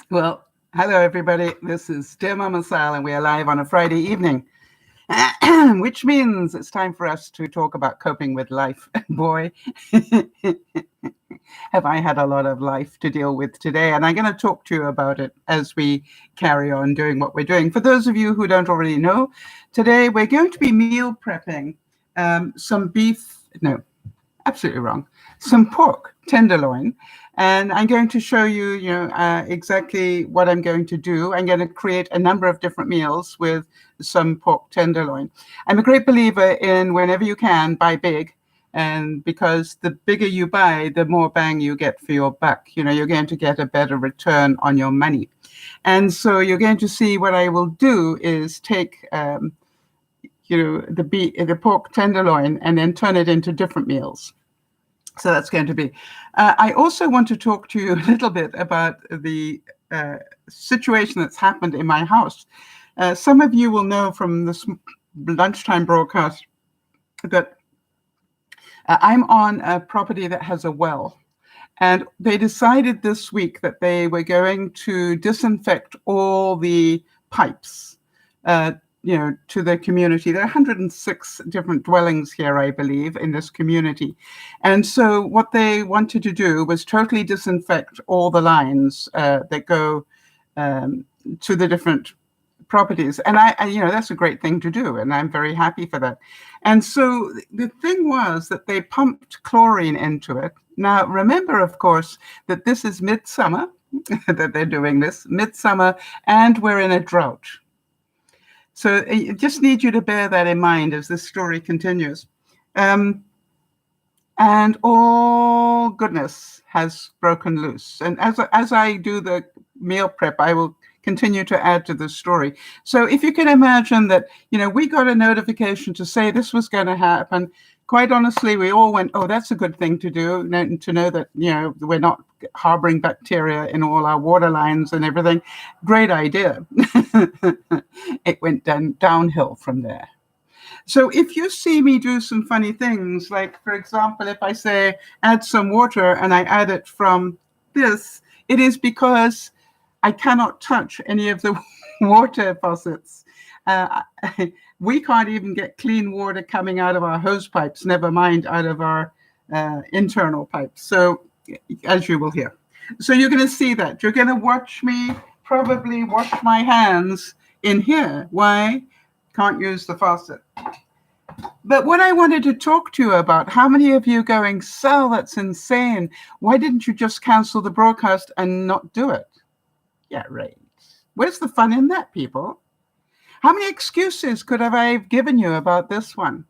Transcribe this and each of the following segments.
Well, hello everybody. This is DearMamaSal, and we are live on a Friday evening, which means it's time for us to talk about coping with life. Boy, have I had a lot of life to deal with today, and I'm going to talk to you about it as we carry on doing what we're doing. For those of you who don't already know, today we're going to be meal prepping some beef. No, absolutely wrong. Some pork tenderloin, and I'm going to show you, exactly what I'm going to do. I'm going to create a number of different meals with some pork tenderloin. I'm a great believer in whenever you can buy big, and because the bigger you buy, the more bang you get for your buck. You're going to get a better return on your money, and so you're going to see what I will do is take. The pork tenderloin and then turn it into different meals. So that's going to be. I also want to talk to you a little bit about the situation that's happened in my house. Some of you will know from this lunchtime broadcast that I'm on a property that has a well. And they decided this week that they were going to disinfect all the pipes, to the community. There are 106 different dwellings here, I believe, in this community. And so what they wanted to do was totally disinfect all the lines that go to the different properties. And I, that's a great thing to do. And I'm very happy for that. And so the thing was that they pumped chlorine into it. Now, remember, of course, that this is midsummer, that they're doing this, midsummer, and we're in a drought. So I just need you to bear that in mind as this story continues. And all goodness has broken loose. And as I do the meal prep, I will continue to add to the story. So if you can imagine that, we got a notification to say this was going to happen. Quite honestly, we all went, oh, that's a good thing to do, to know that, we're not harboring bacteria in all our water lines and everything. Great idea. It went downhill from there. So if you see me do some funny things, like, for example, if I say add some water and I add it from this, it is because I cannot touch any of the water faucets. We can't even get clean water coming out of our hose pipes, never mind out of our internal pipes. So, as you will hear. So you're going to see that. You're going to watch me probably wash my hands in here. Why? Can't use the faucet. But what I wanted to talk to you about, how many of you going, Sal, that's insane. Why didn't you just cancel the broadcast and not do it? Yeah, right. Where's the fun in that, people? How many excuses could have I given you about this one?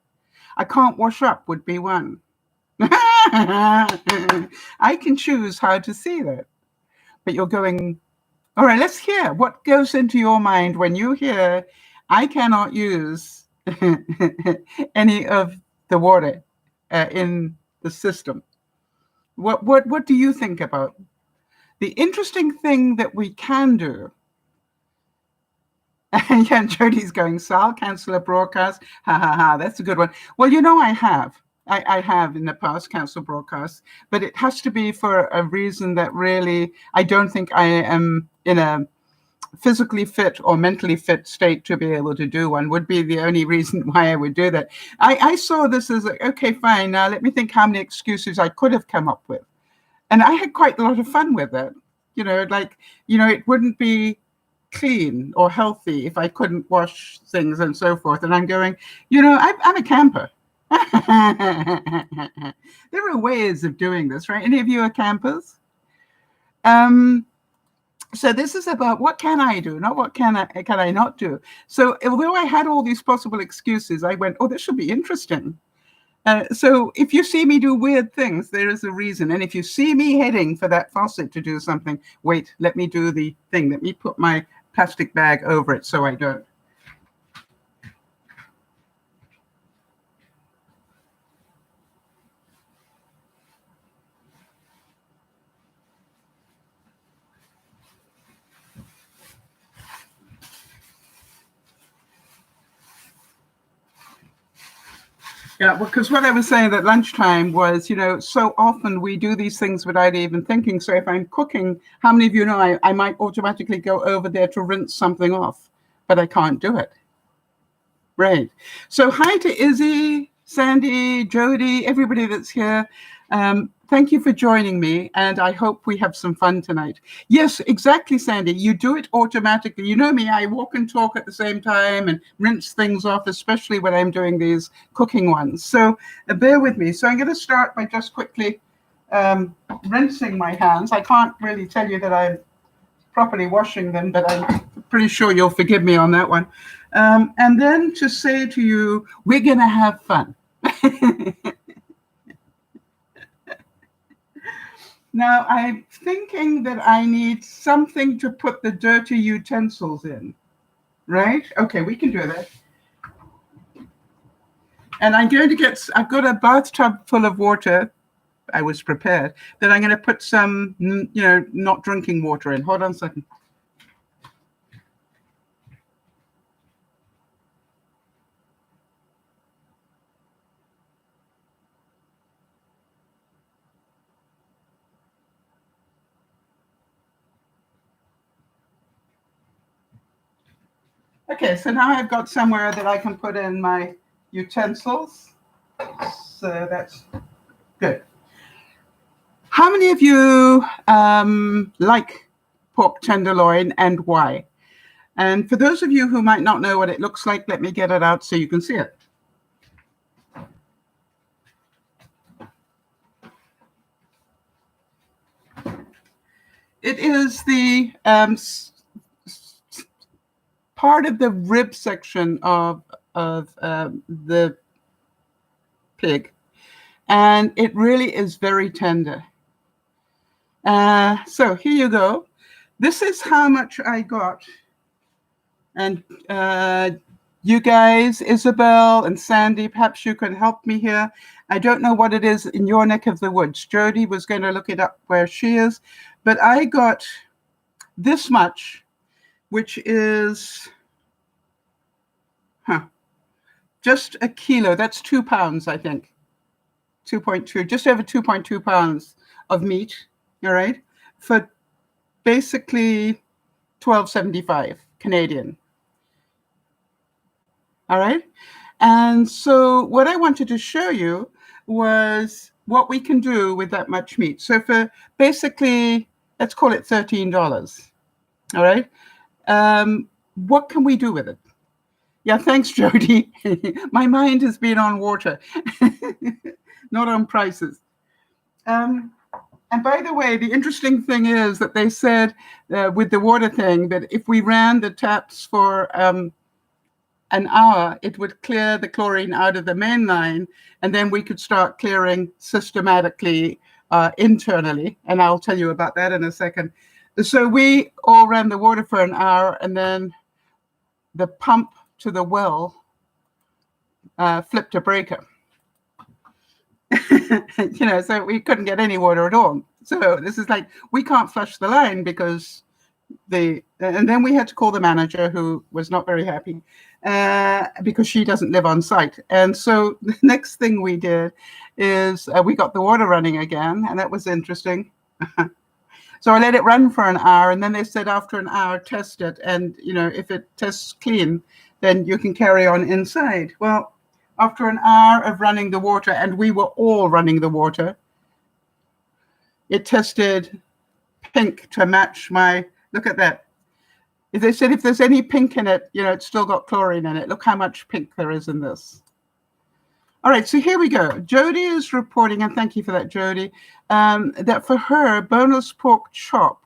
I can't wash up would be one. I can choose how to see that. But you're going, all right, let's hear what goes into your mind when you hear, I cannot use any of the water in the system. What do you think about? The interesting thing that we can do, yeah, Jody's going, Sal, cancel a broadcast. Ha, ha, ha, that's a good one. Well, I have. I have in the past canceled broadcasts, but it has to be for a reason that really, I don't think I am in a physically fit or mentally fit state to be able to do one, would be the only reason why I would do that. I saw this as, okay, fine, now let me think how many excuses I could have come up with. And I had quite a lot of fun with it. It wouldn't be clean or healthy if I couldn't wash things and so forth. And I'm going, I'm a camper. There are ways of doing this, right? Any of you are campers? So this is about what can I do, not what can I not do. So although I had all these possible excuses, I went, oh, this should be interesting. So if you see me do weird things, there is a reason. And if you see me heading for that faucet to do something, wait, let me do the thing. Let me put my plastic bag over it so I don't. Yeah, because what I was saying at lunchtime was, so often we do these things without even thinking. So if I'm cooking, how many of you know I might automatically go over there to rinse something off, but I can't do it. Right. So hi to Izzy, Sandy, Jody, everybody that's here. Thank you for joining me, and I hope we have some fun tonight. Yes, exactly, Sandy. You do it automatically. You know me, I walk and talk at the same time and rinse things off, especially when I'm doing these cooking ones. So bear with me. So I'm going to start by just quickly rinsing my hands. I can't really tell you that I'm properly washing them, but I'm pretty sure you'll forgive me on that one. And then to say to you, we're going to have fun. Now, I'm thinking that I need something to put the dirty utensils in, right? Okay, we can do that. And I've got a bathtub full of water. I was prepared that I'm going to put some, not drinking water in. Hold on a second. Okay, so now I've got somewhere that I can put in my utensils. So that's good. How many of you like pork tenderloin and why? And for those of you who might not know what it looks like, let me get it out so you can see it. It is the part of the rib section of the pig, and it really is very tender. So here you go. This is how much I got. And you guys, Isabel and Sandy, perhaps you can help me here. I don't know what it is in your neck of the woods. Jody was going to look it up where she is. But I got this much, which is just a kilo. That's 2 pounds, I think. 2.2, just over 2.2 pounds of meat, all right, for basically $12.75 Canadian. All right. And so what I wanted to show you was what we can do with that much meat. So for basically, let's call it $13. All right. What can we do with it? Yeah, thanks, Jody. My mind has been on water, not on prices. And by the way, the interesting thing is that they said with the water thing that if we ran the taps for an hour, it would clear the chlorine out of the main line, and then we could start clearing systematically internally. And I'll tell you about that in a second. So we all ran the water for an hour, and then the pump to the well flipped a breaker. So we couldn't get any water at all. So this is like, we can't flush the line because and then we had to call the manager, who was not very happy because she doesn't live on site. And so the next thing we did is we got the water running again, and that was interesting. So I let it run for an hour, and then they said after an hour, test it. And, if it tests clean, then you can carry on inside. Well, after an hour of running the water, and we were all running the water, it tested pink to match my, look at that. They said if there's any pink in it, it's still got chlorine in it. Look how much pink there is in this. All right, so here we go. Jody is reporting, and thank you for that, Jody, that for her, boneless pork chop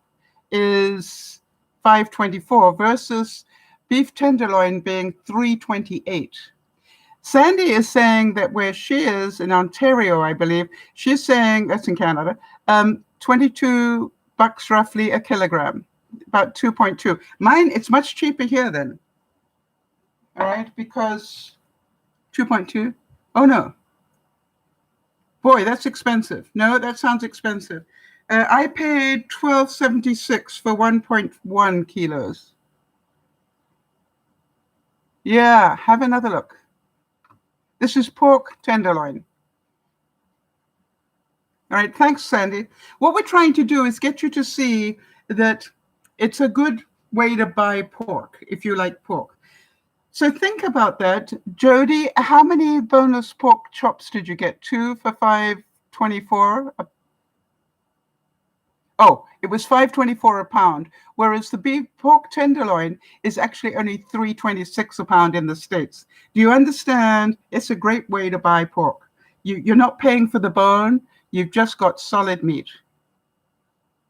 is $5.24 versus beef tenderloin being $3.28. Sandy is saying that where she is in Ontario, I believe, she's saying, that's in Canada, $22 roughly a kilogram, about 2.2. Mine, it's much cheaper here then. All right, because 2.2. Oh, no. Boy, that's expensive. No, that sounds expensive. I paid $12.76 for 1.1 kilos. Yeah, have another look. This is pork tenderloin. All right, thanks, Sandy. What we're trying to do is get you to see that it's a good way to buy pork if you like pork. So think about that. Jody, how many boneless pork chops did you get? 2 for $5.24? Oh, it was $5.24 a pound, whereas the beef pork tenderloin is actually only $3.26 a pound in the States. Do you understand? It's a great way to buy pork. You're not paying for the bone. You've just got solid meat.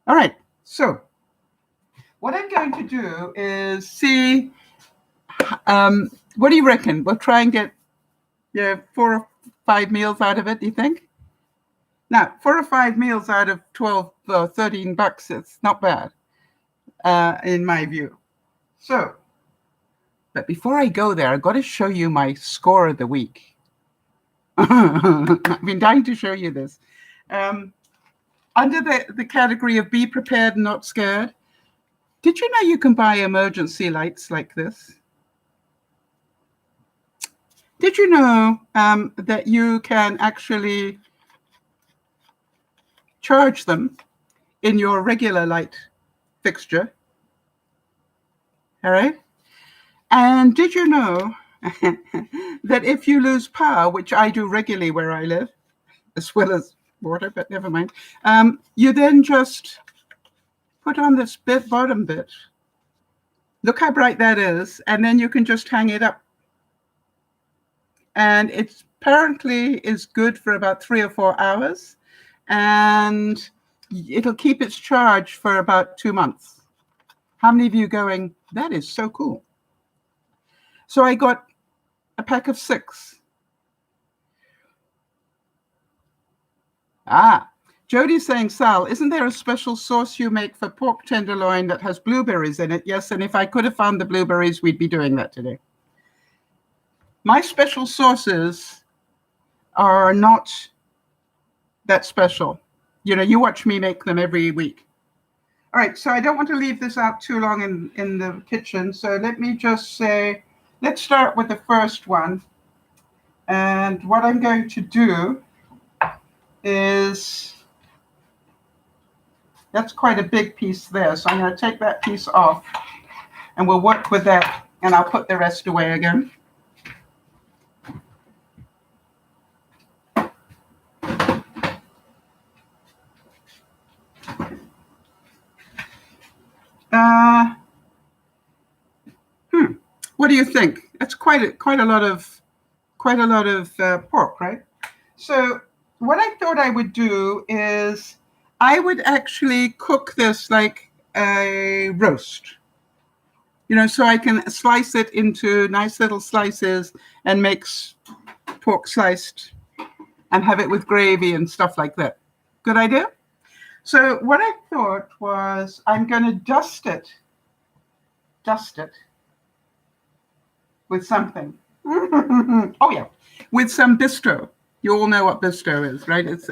All right, so what I'm going to do is see, what do you reckon? We'll try and get 4 or 5 meals out of it, do you think? Now, 4 or 5 meals out of 12 or 13 bucks, it's not bad, in my view. So, but before I go there, I've got to show you my score of the week. I've been dying to show you this. Under the category of be prepared and not scared, did you know you can buy emergency lights like this? Did you know that you can actually charge them in your regular light fixture? All right. And did you know that if you lose power, which I do regularly where I live, as well as water, but never mind, you then just put on this bottom bit. Look how bright that is. And then you can just hang it up. And it apparently is good for about 3 or 4 hours. And it'll keep its charge for about 2 months. How many of you going, that is so cool? So I got a pack of 6. Jody's saying, Sal, isn't there a special sauce you make for pork tenderloin that has blueberries in it? Yes, and if I could have found the blueberries, we'd be doing that today. My special sauces are not that special. You know, you watch me make them every week. All right, so I don't want to leave this out too long in the kitchen. So let me just say, let's start with the first one. And what I'm going to do is, that's quite a big piece there. So I'm going to take that piece off and we'll work with that and I'll put the rest away again. What do you think? That's quite a lot of pork, right? So what I thought I would do is I would actually cook this like a roast, you know, so I can slice it into nice little slices and make pork sliced and have it with gravy and stuff like that. Good idea? So what I thought was I'm going to dust it with something. Oh yeah, with some bistro. You all know what bistro is, right? It's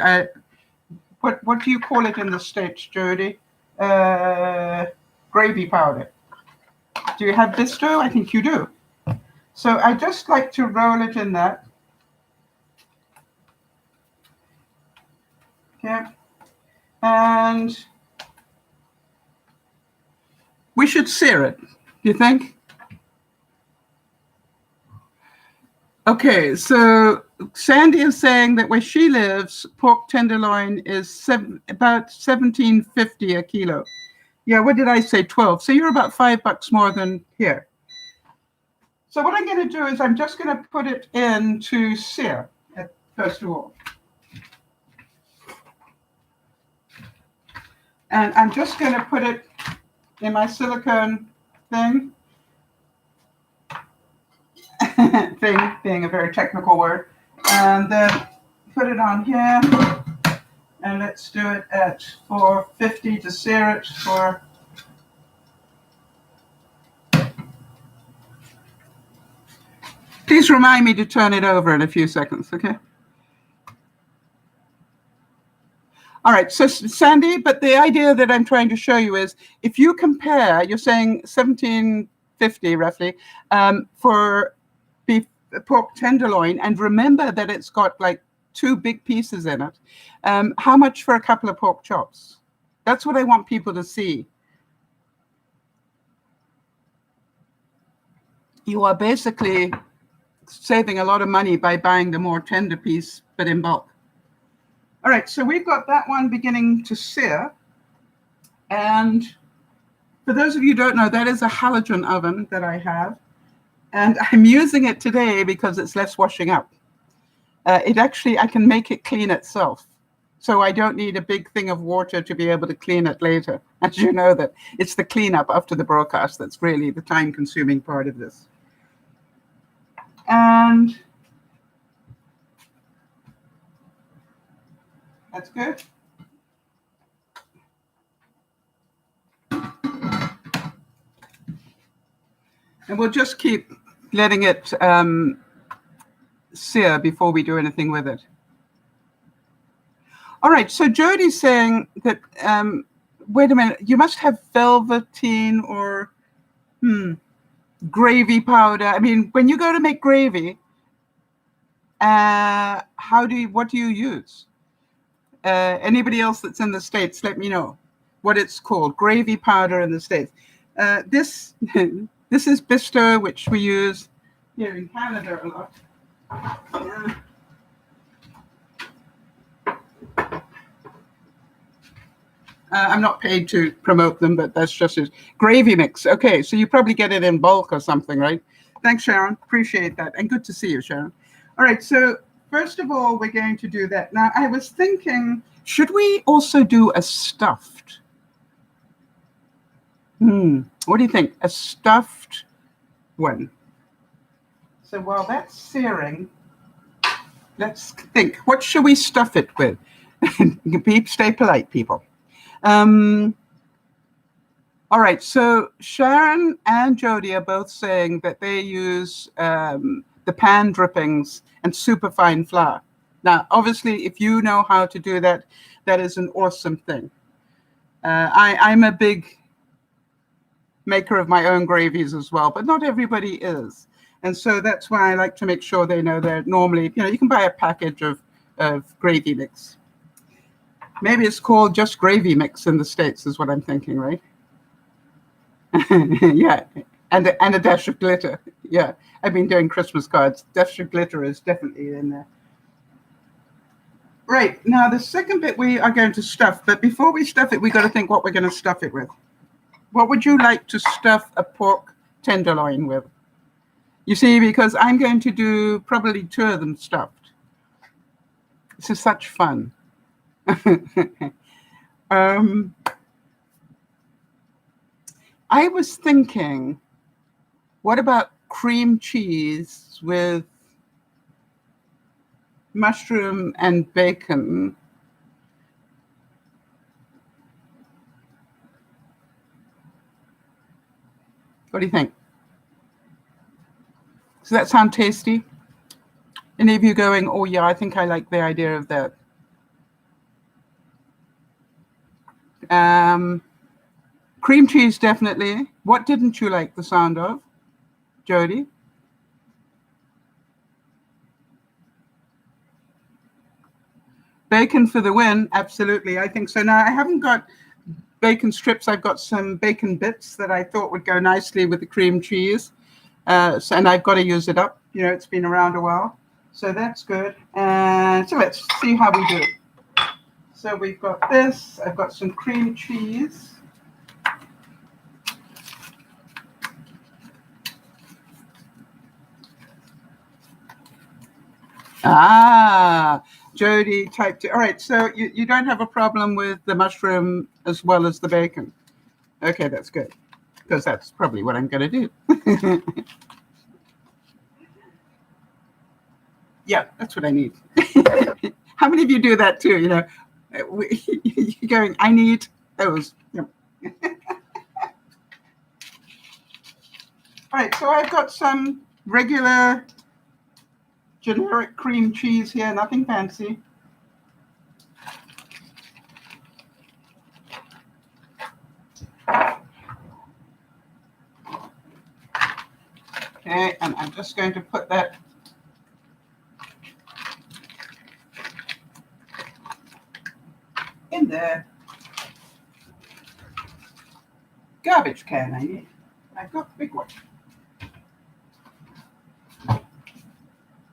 what do you call it in the States, Jody? Gravy powder. Do you have bistro? I think you do. So I just like to roll it in that. Okay. And we should sear it, do you think? Okay, so Sandy is saying that where she lives, pork tenderloin is about $17.50 a kilo. Yeah, what did I say? 12. So you're about $5 more than here. So what I'm going to do is I'm just going to put it into sear, first of all. And I'm just going to put it in my silicone thing. Thing being a very technical word. And then put it on here. And let's do it at 450 to sear it for Please remind me to turn it over in a few seconds, okay? All right, so Sandy, but the idea that I'm trying to show you is if you compare, you're saying $17.50 roughly for beef pork tenderloin, and remember that it's got like 2 big pieces in it, how much for a couple of pork chops? That's what I want people to see. You are basically saving a lot of money by buying the more tender piece, but in bulk. All right, so we've got that one beginning to sear. And for those of you who don't know, that is a halogen oven that I have. And I'm using it today because it's less washing up. I can make it clean itself. So I don't need a big thing of water to be able to clean it later. As you know, that it's the cleanup after the broadcast that's really the time-consuming part of this. And that's good. And we'll just keep letting it sear before we do anything with it. All right, so Jody's saying that, wait a minute, you must have velveteen or gravy powder. I mean, when you go to make gravy, what do you use? Anybody else that's in the States, let me know what it's called, gravy powder in the States. This is Bisto, which we use here in Canada a lot. I'm not paid to promote them, but that's just it. Gravy mix. Okay, so you probably get it in bulk or something, right? Thanks, Sharon. Appreciate that. And good to see you, Sharon. All right, so first of all, we're going to do that. Now, I was thinking, should we also do a stuffed? What do you think? A stuffed one. So while that's searing, let's think. What should we stuff it with? Stay polite, people. All right, so Sharon and Jody are both saying that they use the pan drippings and superfine flour. Now, obviously, if you know how to do that, that is an awesome thing. I'm a big maker of my own gravies as well, but not everybody is. And so that's why I like to make sure they know that normally, you can buy a package of gravy mix. Maybe it's called just gravy mix in the States is what I'm thinking, right? Yeah, and a dash of glitter. Yeah, I've been doing Christmas cards. Dash of glitter is definitely in there. Right, now the second bit we are going to stuff, but before we stuff it, we got to think what we're going to stuff it with. What would you like to stuff a pork tenderloin with? You see, because I'm going to do probably 2 of them stuffed. This is such fun. I was thinking, what about cream cheese with mushroom and bacon? What do you think? Does that sound tasty? Any of you going, oh yeah, I think I like the idea of that? Cream cheese, definitely. What didn't you like the sound of, Jody? Bacon for the win, absolutely. I think so. Now, I haven't got bacon strips. I've got some bacon bits that I thought would go nicely with the cream cheese. And I've got to use it up. It's been around a while. So that's good. And so let's see how we do. So we've got this. I've got some cream cheese. Jody typed it. All right, so you don't have a problem with the mushroom as well as the bacon. Okay, that's good, because that's probably what I'm going to do. Yeah, that's what I need. How many of you do that too? You're going, I need those. All right, so I've got some regular generic cream cheese here, nothing fancy. Okay, and I'm just going to put that there. Garbage can I need. I've got the big one.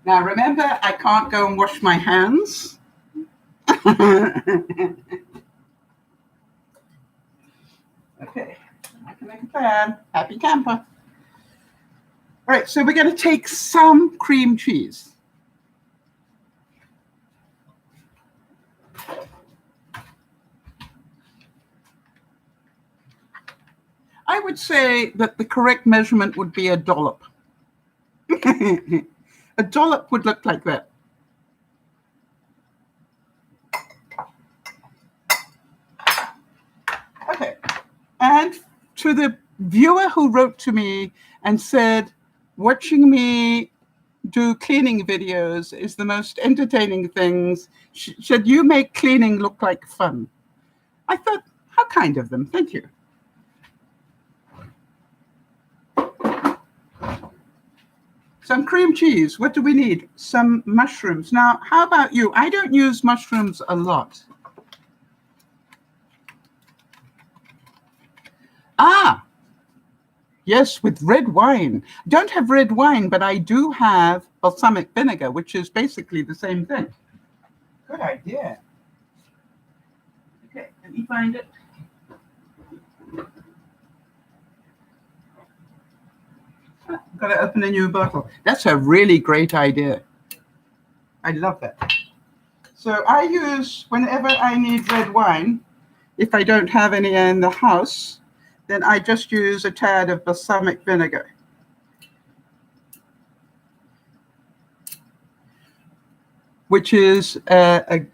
Now remember, I can't go and wash my hands. Okay, I can make a plan. Happy camper. All right, so we're going to take some cream cheese. I would say that the correct measurement would be a dollop. A dollop would look like that. Okay, and to the viewer who wrote to me and said, watching me do cleaning videos is the most entertaining things. Should you make cleaning look like fun? I thought, how kind of them. Thank you. Some cream cheese. What do we need? Some mushrooms. Now, how about you? I don't use mushrooms a lot. Ah, yes, with red wine. Don't have red wine, but I do have balsamic vinegar, which is basically the same thing. Good idea. Okay, let me find it. Got to open a new bottle. That's a really great idea. I love that. So I use, whenever I need red wine, if I don't have any in the house, then I just use a tad of balsamic vinegar. Which is a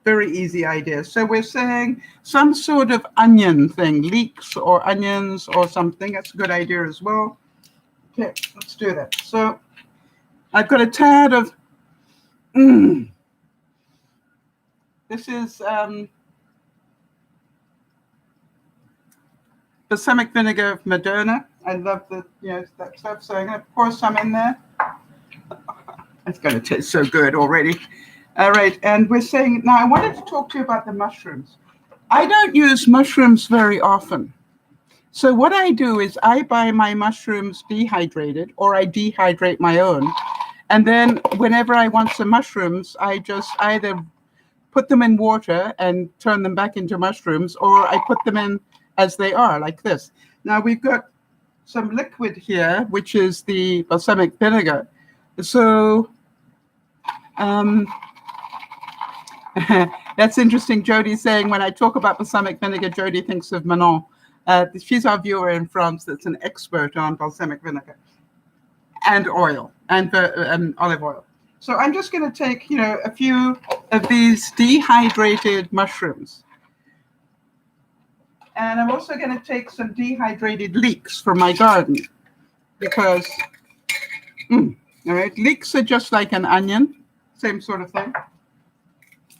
very easy idea. So we're saying some sort of onion thing, leeks or onions or something. That's a good idea as well. Okay, let's do that. So I've got a tad of, this is balsamic vinegar of Moderna. I love that stuff. So I'm going to pour some in there. It's going to taste so good already. All right, and we're saying, now I wanted to talk to you about the mushrooms. I don't use mushrooms very often. So what I do is I buy my mushrooms dehydrated, or I dehydrate my own. And then whenever I want some mushrooms, I just either put them in water and turn them back into mushrooms, or I put them in as they are, like this. Now we've got some liquid here, which is the balsamic vinegar. So that's interesting. Jody's saying, when I talk about balsamic vinegar, Jody thinks of Manon. She's our viewer in France that's an expert on balsamic vinegar and oil and olive oil. So I'm just going to take, a few of these dehydrated mushrooms. And I'm also going to take some dehydrated leeks from my garden because, all right, leeks are just like an onion, same sort of thing.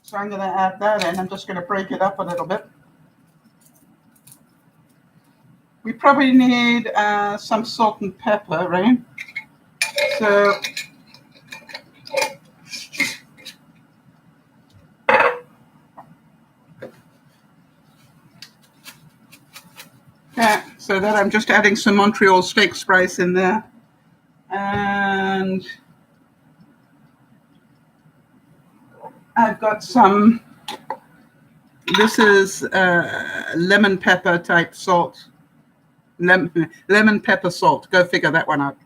So I'm going to add that in. I'm just going to break it up a little bit. We probably need some salt and pepper, right? So yeah, so that I'm just adding some Montreal steak spice in there. And I've got some, this is lemon pepper type salt. Lemon pepper salt. Go figure that one out.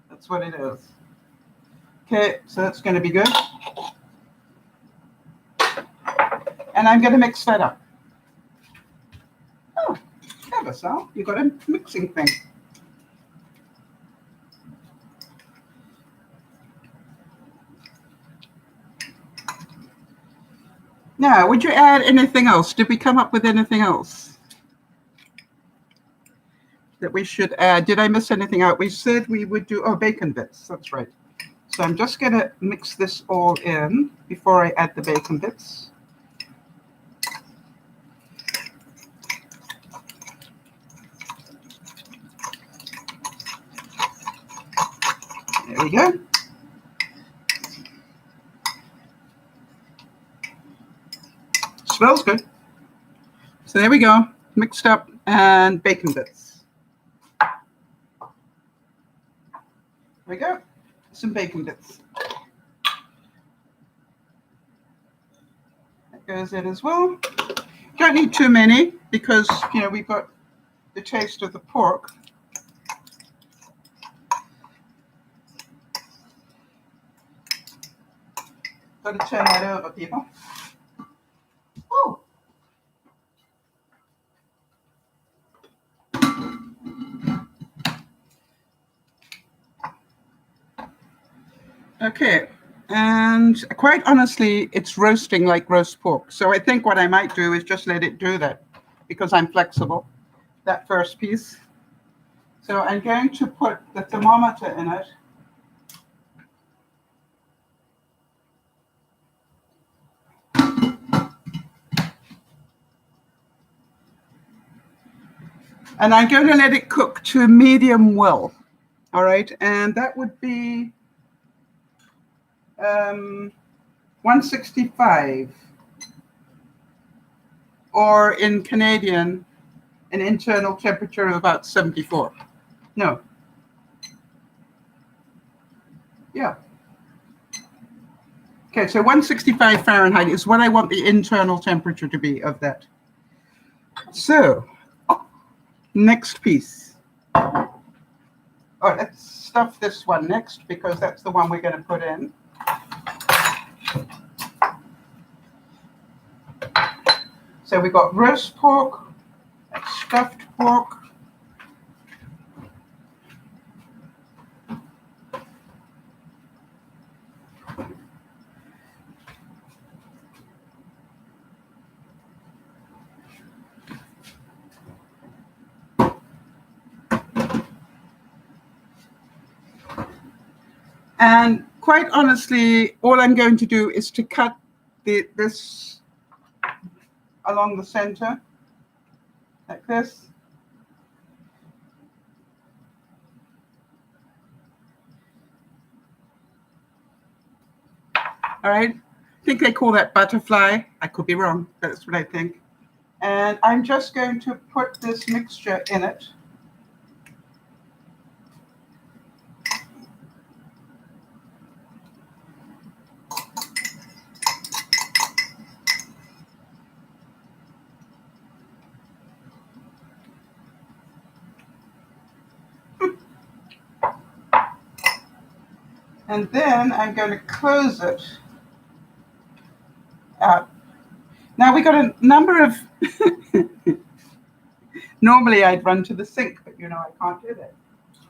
That's what it is. Okay, so that's going to be good. And I'm going to mix that up. Oh, clever, Sal. You got a mixing thing. Now, would you add anything else? Did we come up with anything else that we should add? Did I miss anything out? We said we would do, bacon bits. That's right. So I'm just going to mix this all in before I add the bacon bits. There we go. Smells good. So there we go, mixed up, and bacon bits. There we go, some bacon bits. That goes in as well. Don't need too many because, you know, we've got the taste of the pork. Got to turn that over, people. Oh. Okay, and quite honestly, it's roasting like roast pork. So I think what I might do is just let it do that because I'm flexible, that first piece. So I'm going to put the thermometer in it. And I'm going to let it cook to medium well. All right, and that would be 165, or in Canadian, an internal temperature of about 74. No. Yeah. Okay, so 165 Fahrenheit is what I want the internal temperature to be of that. So, next piece. Oh, let's stuff this one next because that's the one we're going to put in. So we've got roast pork, stuffed pork, and quite honestly, all I'm going to do is to cut this along the center, like this. All right, I think they call that butterfly. I could be wrong, but that's what I think. And I'm just going to put this mixture in it. And then I'm going to close it out. Now we got a number of, normally I'd run to the sink, but you know, I can't do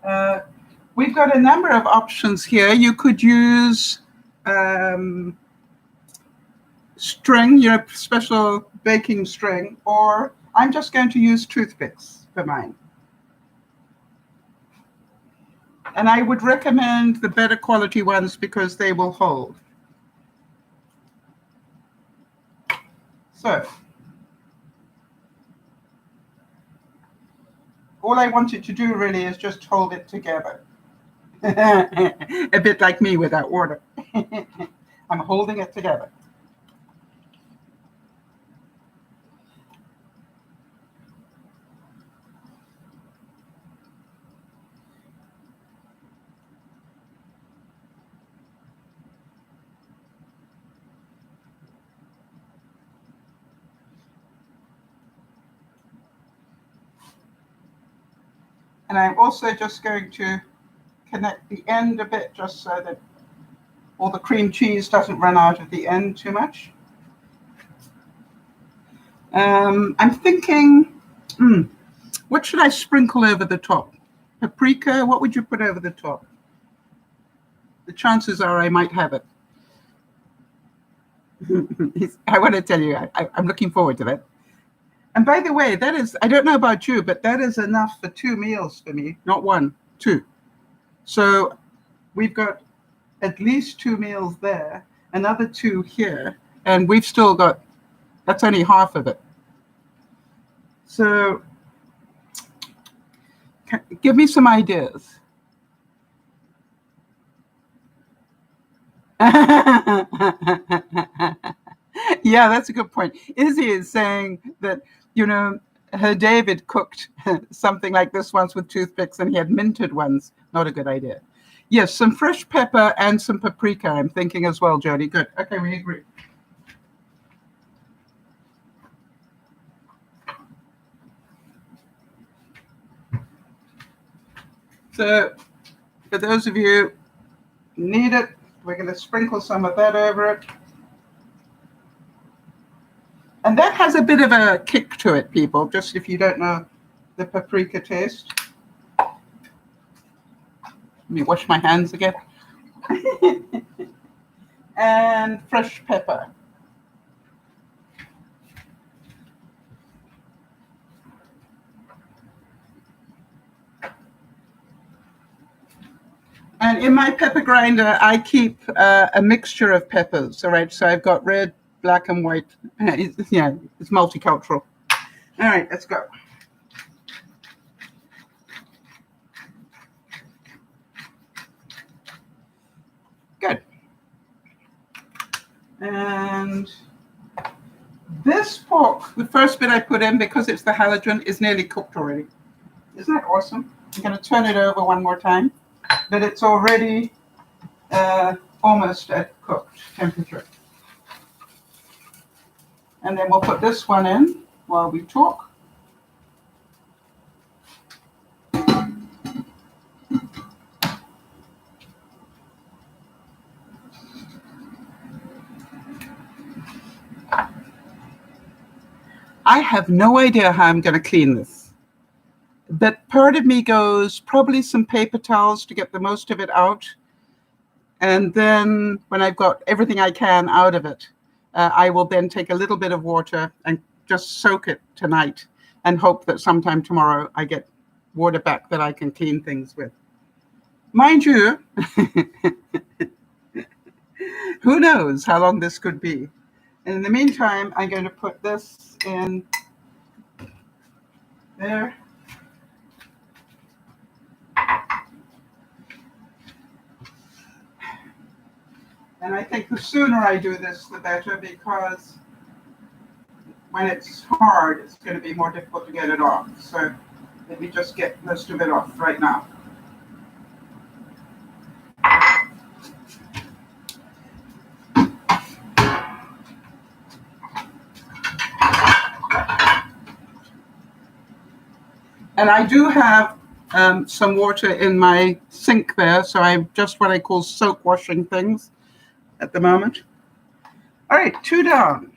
that. We've got a number of options here. You could use string, you know, special baking string, or I'm just going to use toothpicks for mine. And I would recommend the better quality ones because they will hold. So, all I want it to do really is just hold it together. A bit like me without water. I'm holding it together. And I'm also just going to connect the end a bit just so that all the cream cheese doesn't run out at the end too much. I'm thinking, what should I sprinkle over the top? Paprika, what would you put over the top? The chances are I might have it. I want to tell you, I'm looking forward to that. And by the way, that is, I don't know about you, but that is enough for 2 meals for me. Not 1, 2. So we've got at least 2 meals there, another 2 here, and we've still got, that's only half of it. So give me some ideas. Yeah, that's a good point. Izzy is saying that You know, her David cooked something like this once with toothpicks, and he had minted ones. Not a good idea. Yes, some fresh pepper and some paprika, I'm thinking as well, Jody. Good. Okay, we agree. So, for those of you who need it, we're going to sprinkle some of that over it. And that has a bit of a kick to it, people, just if you don't know the paprika taste. Let me wash my hands again. And fresh pepper. And in my pepper grinder, I keep a mixture of peppers, all right? So I've got red, black, and white. It's multicultural. All right, let's go. Good. And this pork, the first bit I put in, because it's the halogen, is nearly cooked already. Isn't that awesome? I'm going to turn it over one more time, but it's already almost at cooked temperature. And then we'll put this one in while we talk. I have no idea how I'm going to clean this. But part of me goes, probably some paper towels to get the most of it out. And then when I've got everything I can out of it, I will then take a little bit of water and just soak it tonight and hope that sometime tomorrow I get water back that I can clean things with. Mind you, who knows how long this could be. And in the meantime, I'm going to put this in there. And I think the sooner I do this, the better, because when it's hard, it's going to be more difficult to get it off. So let me just get most of it off right now. And I do have some water in my sink there, so I'm just what I call soak washing things at the moment. All right, 2 down.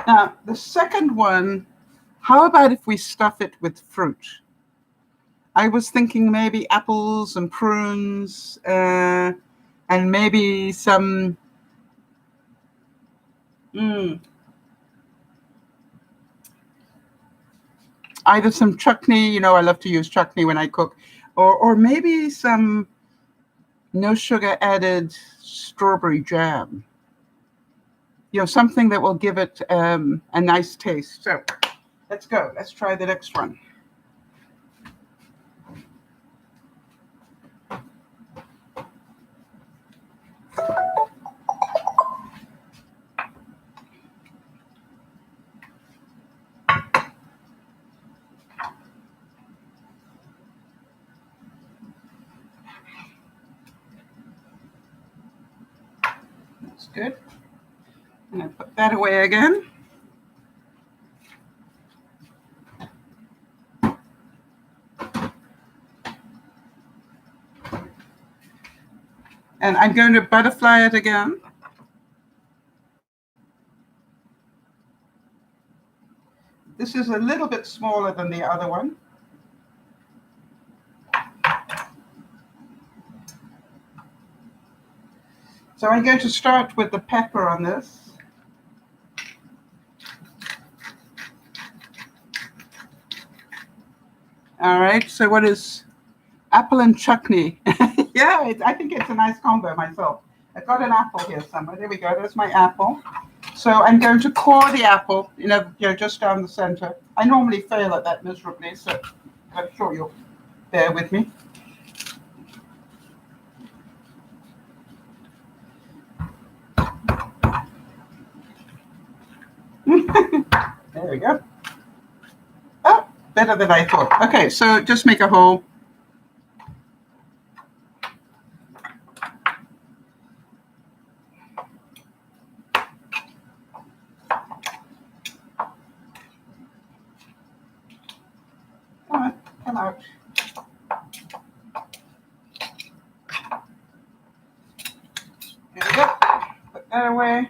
Now, the second one, how about if we stuff it with fruit? I was thinking maybe apples and prunes and maybe some either some chutney, you know, I love to use chutney when I cook, or maybe some no sugar added strawberry jam. You know, something that will give it a nice taste. So let's go. Let's try the next one. That's good. And I put that away again. And I'm going to butterfly it again. This is a little bit smaller than the other one. So I'm going to start with the pepper on this. All right, so what is apple and chutney? Yeah, I think it's a nice combo myself. I've got an apple here somewhere. There we go, there's my apple. So I'm going to core the apple, just down the center. I normally fail at that miserably, so I'm sure you'll bear with me. we go. Oh, better than I thought. Okay, so just make a hole. Come on, come out. There we go. Put that away.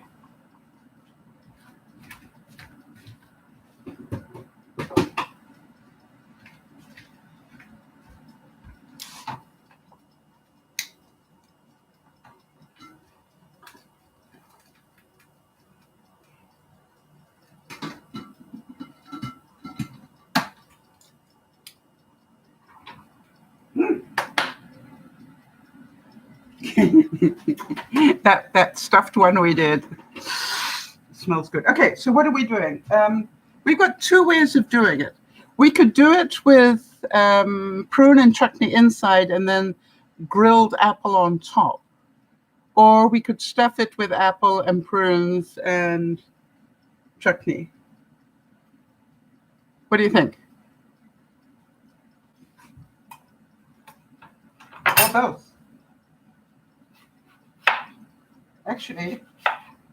that stuffed one we did. Smells good. Okay, so what are we doing? We've got two ways of doing it. We could do it with prune and chutney inside and then grilled apple on top. Or we could stuff it with apple and prunes and chutney. What do you think? Or both? Actually,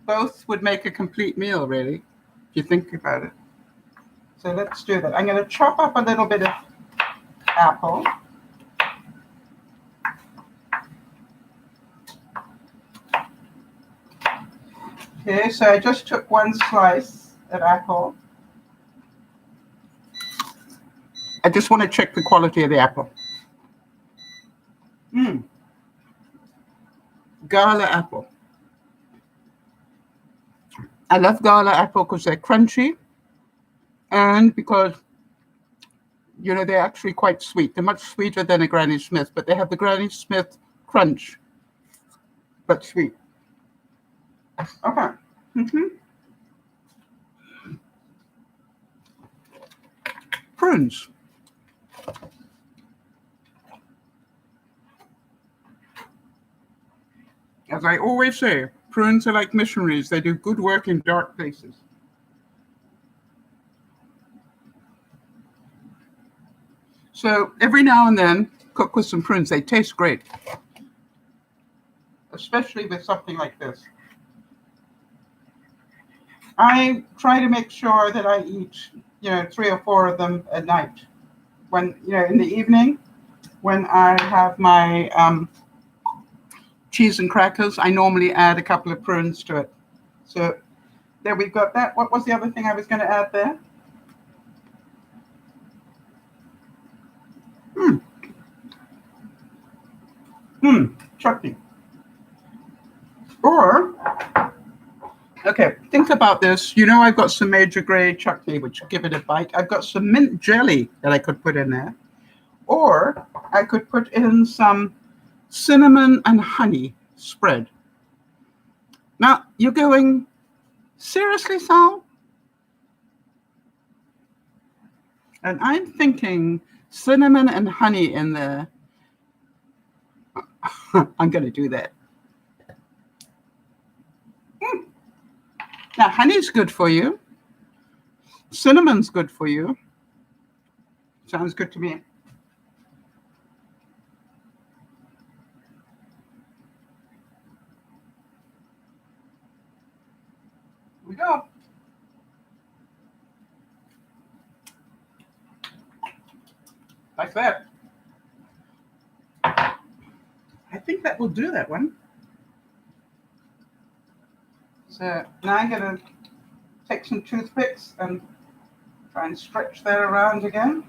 both would make a complete meal, really, if you think about it. So let's do that. I'm going to chop up a little bit of apple. Okay, so I just took one slice of apple. I just want to check the quality of the apple. Gala apple. I love gala apple because they're crunchy and because, you know, they're actually quite sweet. They're much sweeter than a Granny Smith, but they have the Granny Smith crunch, but sweet. Okay. Prunes. As I always say, prunes are like missionaries. They do good work in dark places. So every now and then, cook with some prunes. They taste great, especially with something like this. I try to make sure that I eat, 3 or 4 of them at night. When, in the evening, when I have my cheese and crackers, I normally add a couple of prunes to it. So there we've got that. What was the other thing I was going to add there? Chutney. Or, okay, think about this. I've got some Major Grey chutney, which will give it a bite. I've got some mint jelly that I could put in there. Or I could put in some cinnamon and honey spread. Now, you're going, seriously, Sal? And I'm thinking cinnamon and honey in there. I'm going to do that. Now, honey's good for you. Cinnamon's good for you. Sounds good to me. Here we go. Like that. I think that will do that one. So now I'm going to take some toothpicks and try and stretch that around again.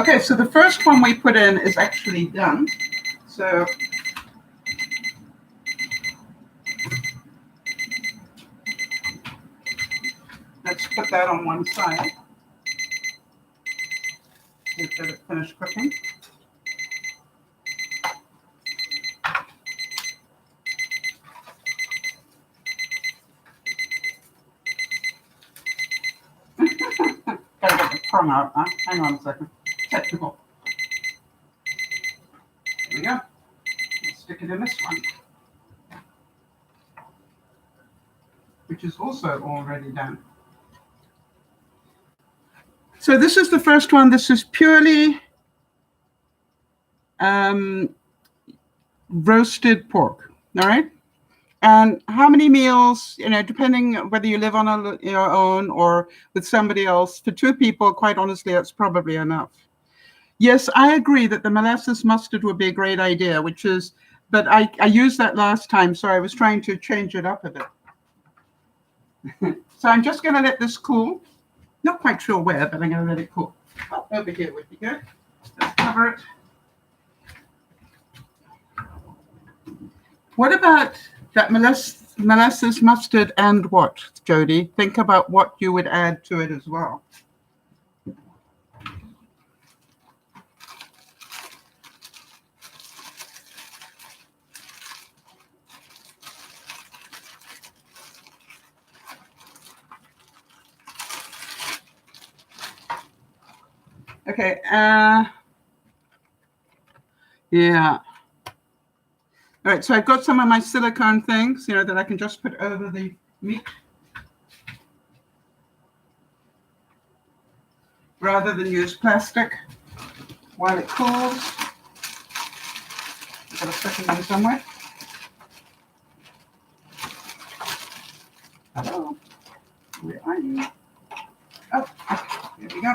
Okay, so the first one we put in is actually done. So let's put that on one side. Let it finish cooking. Gotta get the crumb out, huh? Hang on a second. Technical. There we go. Let's stick it in this one, which is also already done. So this is the first one. This is purely roasted pork, all right? And how many meals, depending whether you live on your own or with somebody else, for 2 people, quite honestly, that's probably enough. Yes, I agree that the molasses mustard would be a great idea, but I used that last time, so I was trying to change it up a bit. So I'm just going to let this cool. Not quite sure where, but I'm going to let it cool. Oh, over here would be good. Let's cover it. What about that molasses mustard and what, Jody? Think about what you would add to it as well. Okay, yeah. All right, so I've got some of my silicone things, that I can just put over the meat rather than use plastic while it cools. I've got to stick it in somewhere. Hello, where are you? Oh, okay, here we go.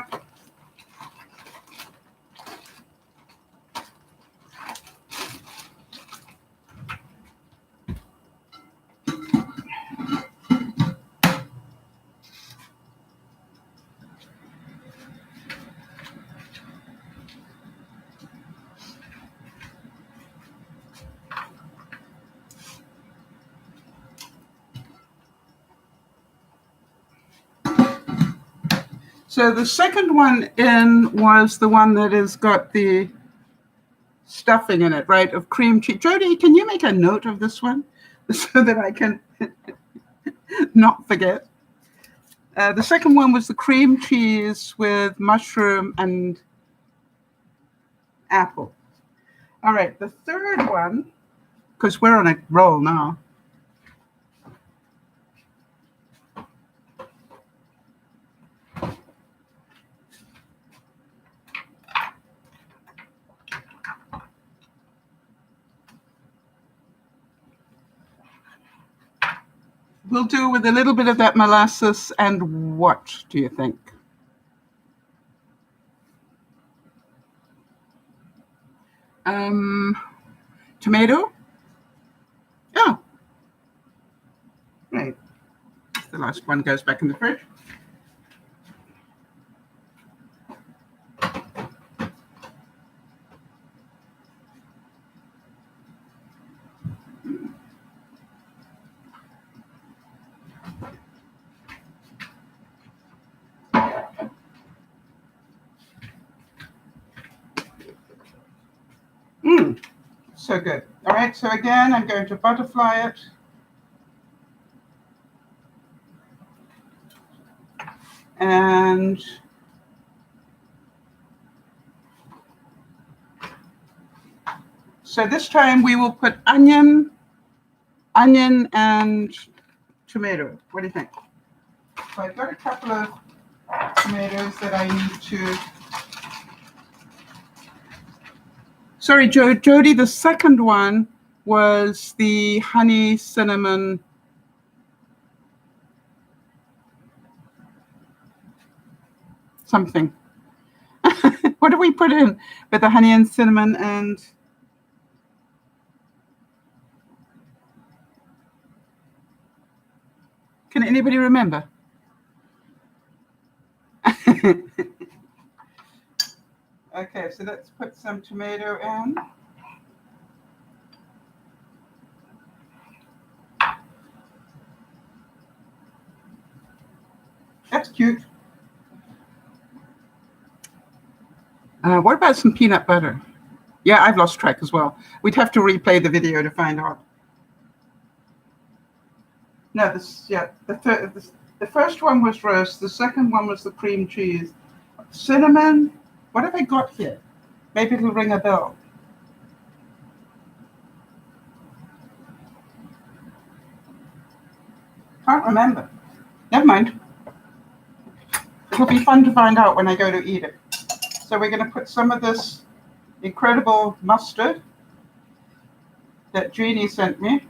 So the second one in was the one that has got the stuffing in it, right, of cream cheese. Jody, can you make a note of this one so that I can not forget? The second one was the cream cheese with mushroom and apple. All right, the third one, because we're on a roll now. We'll do with a little bit of that molasses and what do you think? Tomato? Oh, right. The last one goes back in the fridge. So good. All right, so again, I'm going to butterfly it. And so this time we will put onion and tomato. What do you think? So I've got a couple of tomatoes that I need to... Sorry, Jody, the second one was the honey cinnamon something. What do we put in with the honey and cinnamon and... Can anybody remember? Okay, so let's put some tomato in. That's cute. What about some peanut butter? Yeah, I've lost track as well. We'd have to replay the video to find out. No, the first one was roast. The second one was the cream cheese. Cinnamon. What have I got here? Maybe it'll ring a bell. Can't remember. Never mind. It'll be fun to find out when I go to eat it. So we're going to put some of this incredible mustard that Jeannie sent me.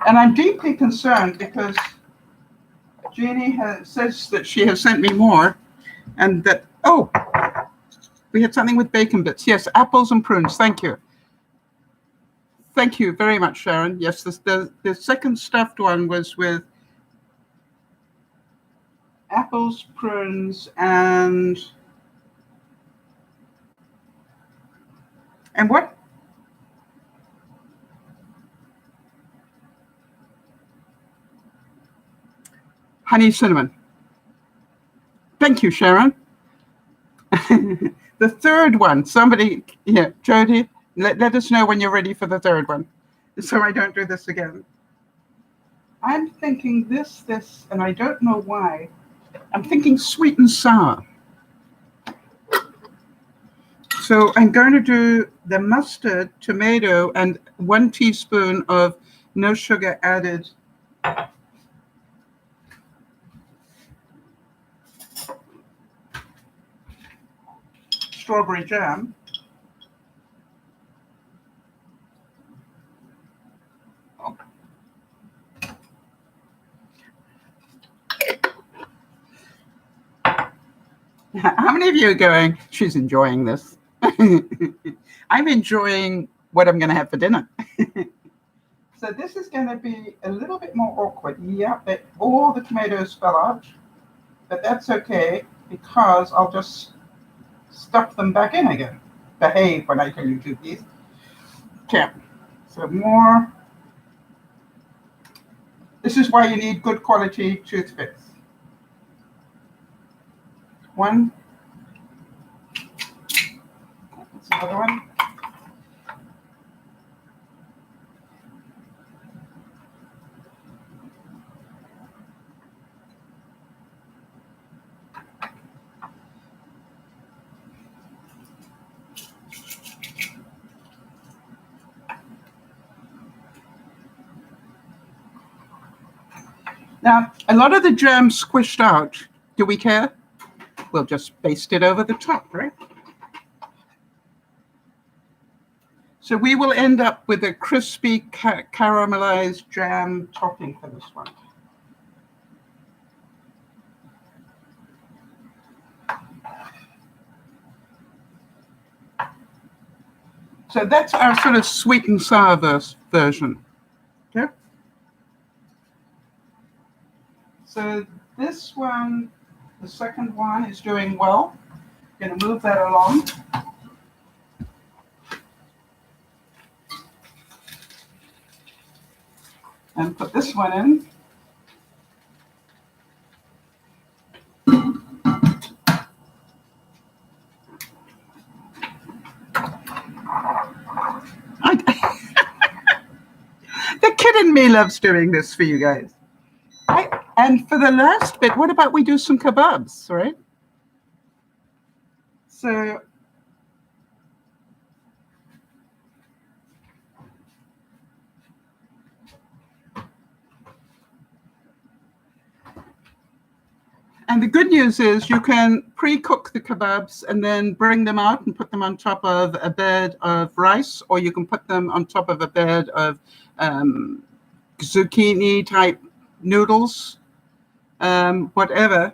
And I'm deeply concerned because Jeannie says that she has sent me more and that, oh, we had something with bacon bits. Yes, apples and prunes. Thank you. Thank you very much, Sharon. Yes, the second stuffed one was with apples, prunes, and what? Honey cinnamon. Thank you, Sharon. The third one, somebody, yeah, Jody, let us know when you're ready for the third one, so I don't do this again. I'm thinking this, and I don't know why. I'm thinking sweet and sour. So I'm going to do the mustard, tomato, and 1 teaspoon of no sugar added strawberry jam. How many of you are going, she's enjoying this? I'm enjoying what I'm going to have for dinner. So this is going to be a little bit more awkward. Yeah, but all the tomatoes fell out, but that's okay because I'll just stuff them back in again. Behave when I tell you to, please. Okay, so more. This is why you need good quality toothpicks. 1. That's another one. Now, a lot of the jam squished out. Do we care? We'll just baste it over the top, right? So we will end up with a crispy caramelized jam topping for this one. So that's our sort of sweet and sour version. Okay. So this one, the second one, is doing well. I'm going to move that along. And put this one in. The kid in me loves doing this for you guys. And for the last bit, what about we do some kebabs, right? So and the good news is you can pre-cook the kebabs and then bring them out and put them on top of a bed of rice, or you can put them on top of a bed of zucchini type noodles, whatever,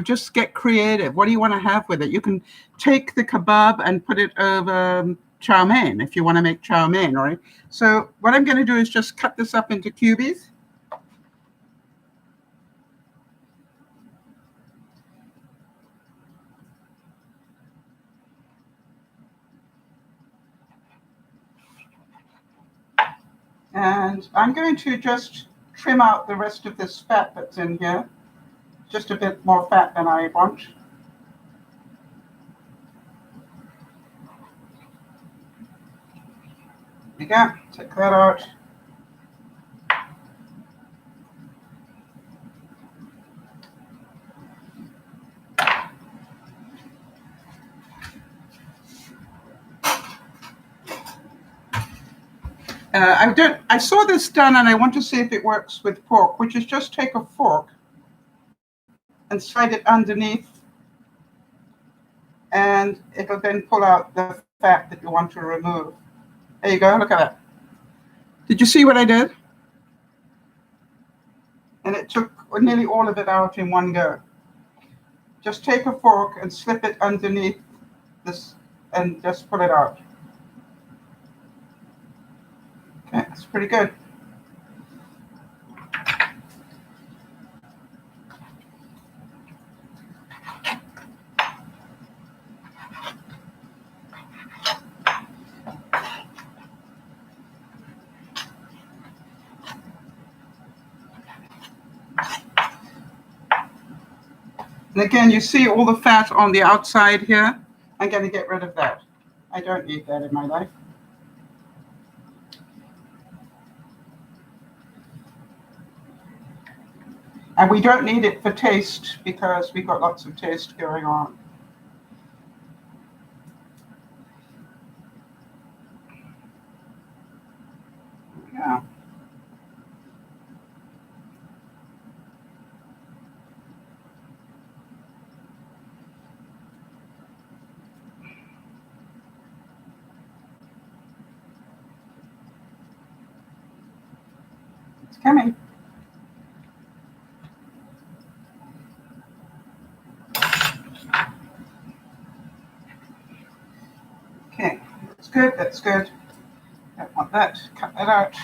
just get creative. What do you want to have with it? You can take the kebab and put it over chow mein if you want to make chow mein, right? So what I'm going to do is just cut this up into cubies. And I'm going to just trim out the rest of this fat that's in here. Just a bit more fat than I want. There we go. Take that out. I saw this done and I want to see if it works with pork, which is just take a fork and slide it underneath, and it'll then pull out the fat that you want to remove. There you go, look at that. Did you see what I did? And it took nearly all of it out in one go. Just take a fork and slip it underneath this and just pull it out. Okay, that's pretty good. And again, you see all the fat on the outside here. I'm going to get rid of that. I don't need that in my life. And we don't need it for taste because we've got lots of taste going on. Yeah. It's coming. Okay, that's good, that's good. Don't want that, cut that out.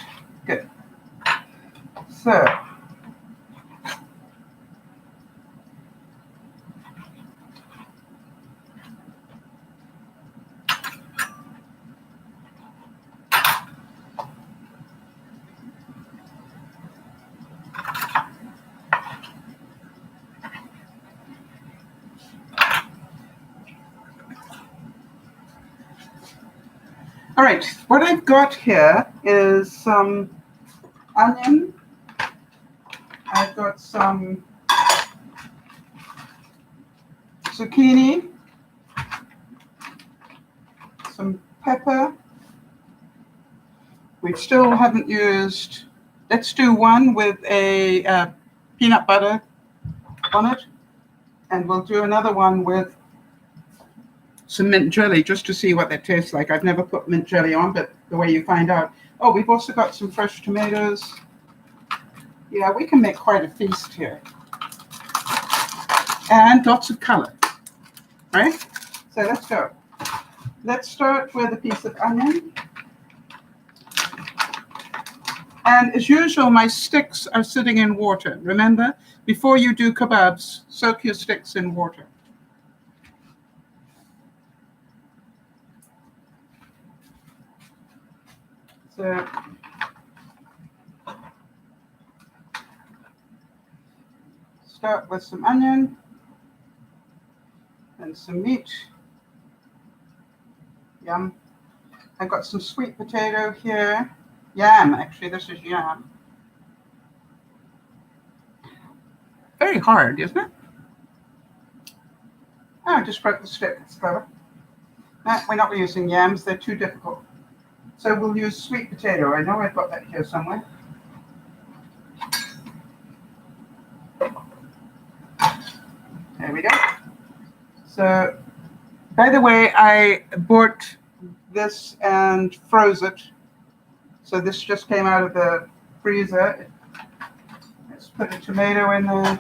Good. So, all right, what I've got here is some onion. I've got some zucchini, some pepper. We still haven't used, let's do one with a peanut butter on it. And we'll do another one with some mint jelly just to see what that tastes like. I've never put mint jelly on, but the way you find out. Oh, we've also got some fresh tomatoes. Yeah, we can make quite a feast here. And lots of color, right? So let's go. Let's start with a piece of onion. And as usual, my sticks are sitting in water. Remember, before you do kebabs, soak your sticks in water. So start with some onion and some meat. Yum. I've got some sweet potato here. Yam, actually, this is yam. Very hard, isn't it? Oh, I just broke the stick. It's clever. No, we're not using yams. They're too difficult. So we'll use sweet potato. I know I've got that here somewhere. There we go. So, by the way, I bought this and froze it. So this just came out of the freezer. Let's put a tomato in there.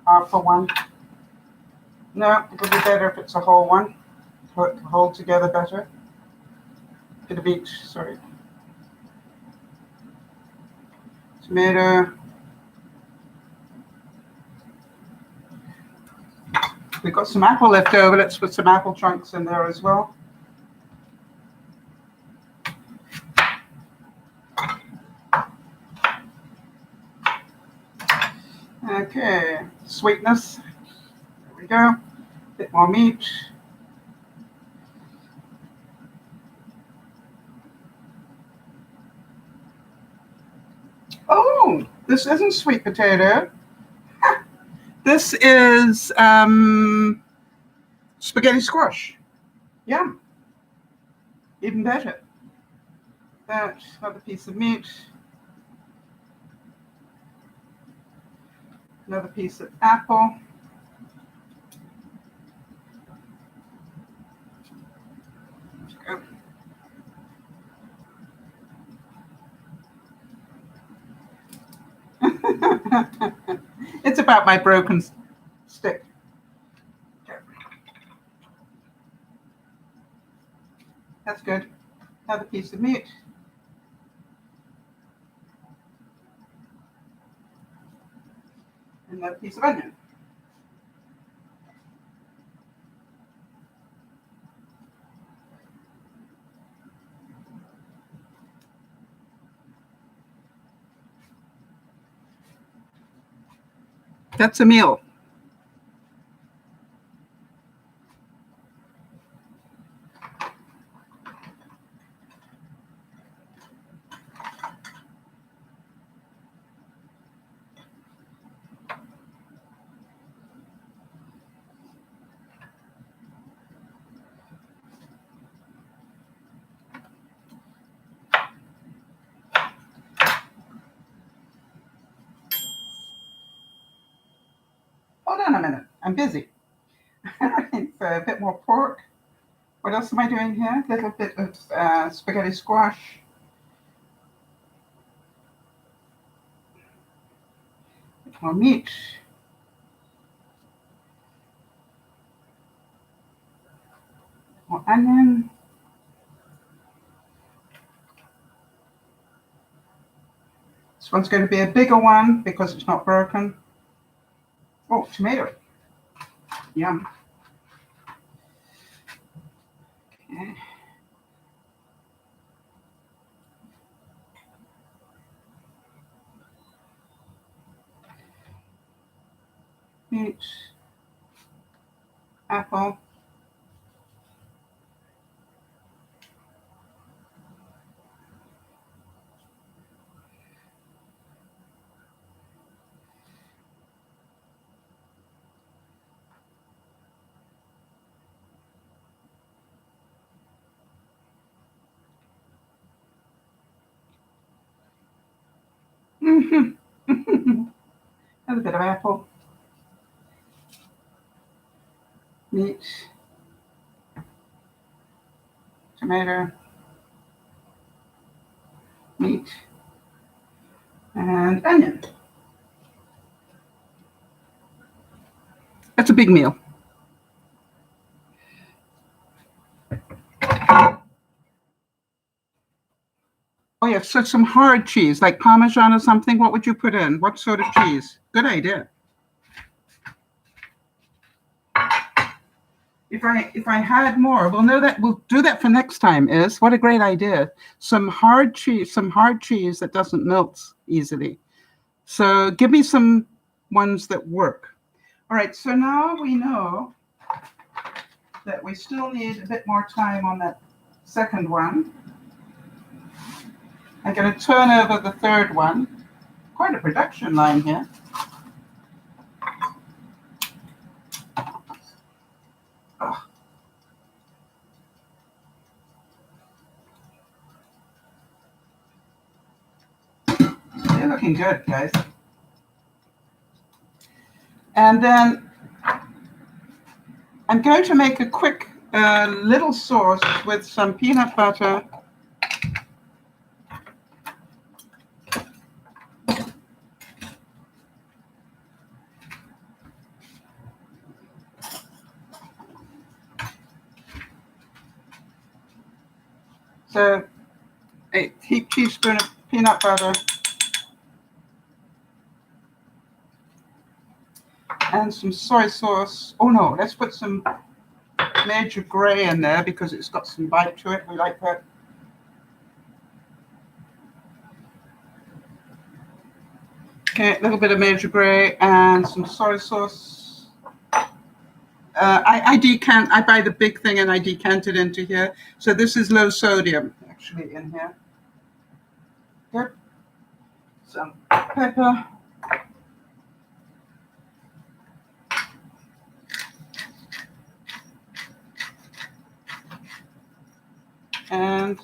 Half a one. No, it would be better if it's a whole one. Put hold together better. Bit of each, sorry. Tomato. We've got some apple left over. Let's put some apple chunks in there as well. Okay, sweetness. There we go. A bit more meat. Oh, this isn't sweet potato. This is spaghetti squash. Yum. Even better. That, another piece of meat. Another piece of apple. Go. It's about my broken stick. Okay. That's good. Another piece of meat. Another piece of onion. That's a meal. Hold on a minute. I'm busy. So a bit more pork. What else am I doing here? A little bit of spaghetti squash. A bit more meat. More onion. This one's going to be a bigger one because it's not broken. Oh, tomato. Yum. Okay. Meat. Apple. Another bit of apple. Meat. Tomato. Meat. And onion. That's a big meal. Oh, yeah, so some hard cheese, like Parmesan or something. What would you put in? What sort of cheese? Good idea. If I had more, we'll do that for next time. What a great idea. Some hard cheese that doesn't melt easily. So give me some ones that work. All right, so now we know that we still need a bit more time on that second one. I'm going to turn over the third one. Quite a production line here. Oh. They're looking good, guys. And then I'm going to make a quick little sauce with some peanut butter. So a heaped teaspoon of peanut butter and some soy sauce. Oh no, let's put some Major Gray in there because it's got some bite to it. We like that. Okay, a little bit of Major Grey and some soy sauce. I decant. I buy the big thing and I decant it into here. So this is low sodium actually in here. Good. Some pepper. And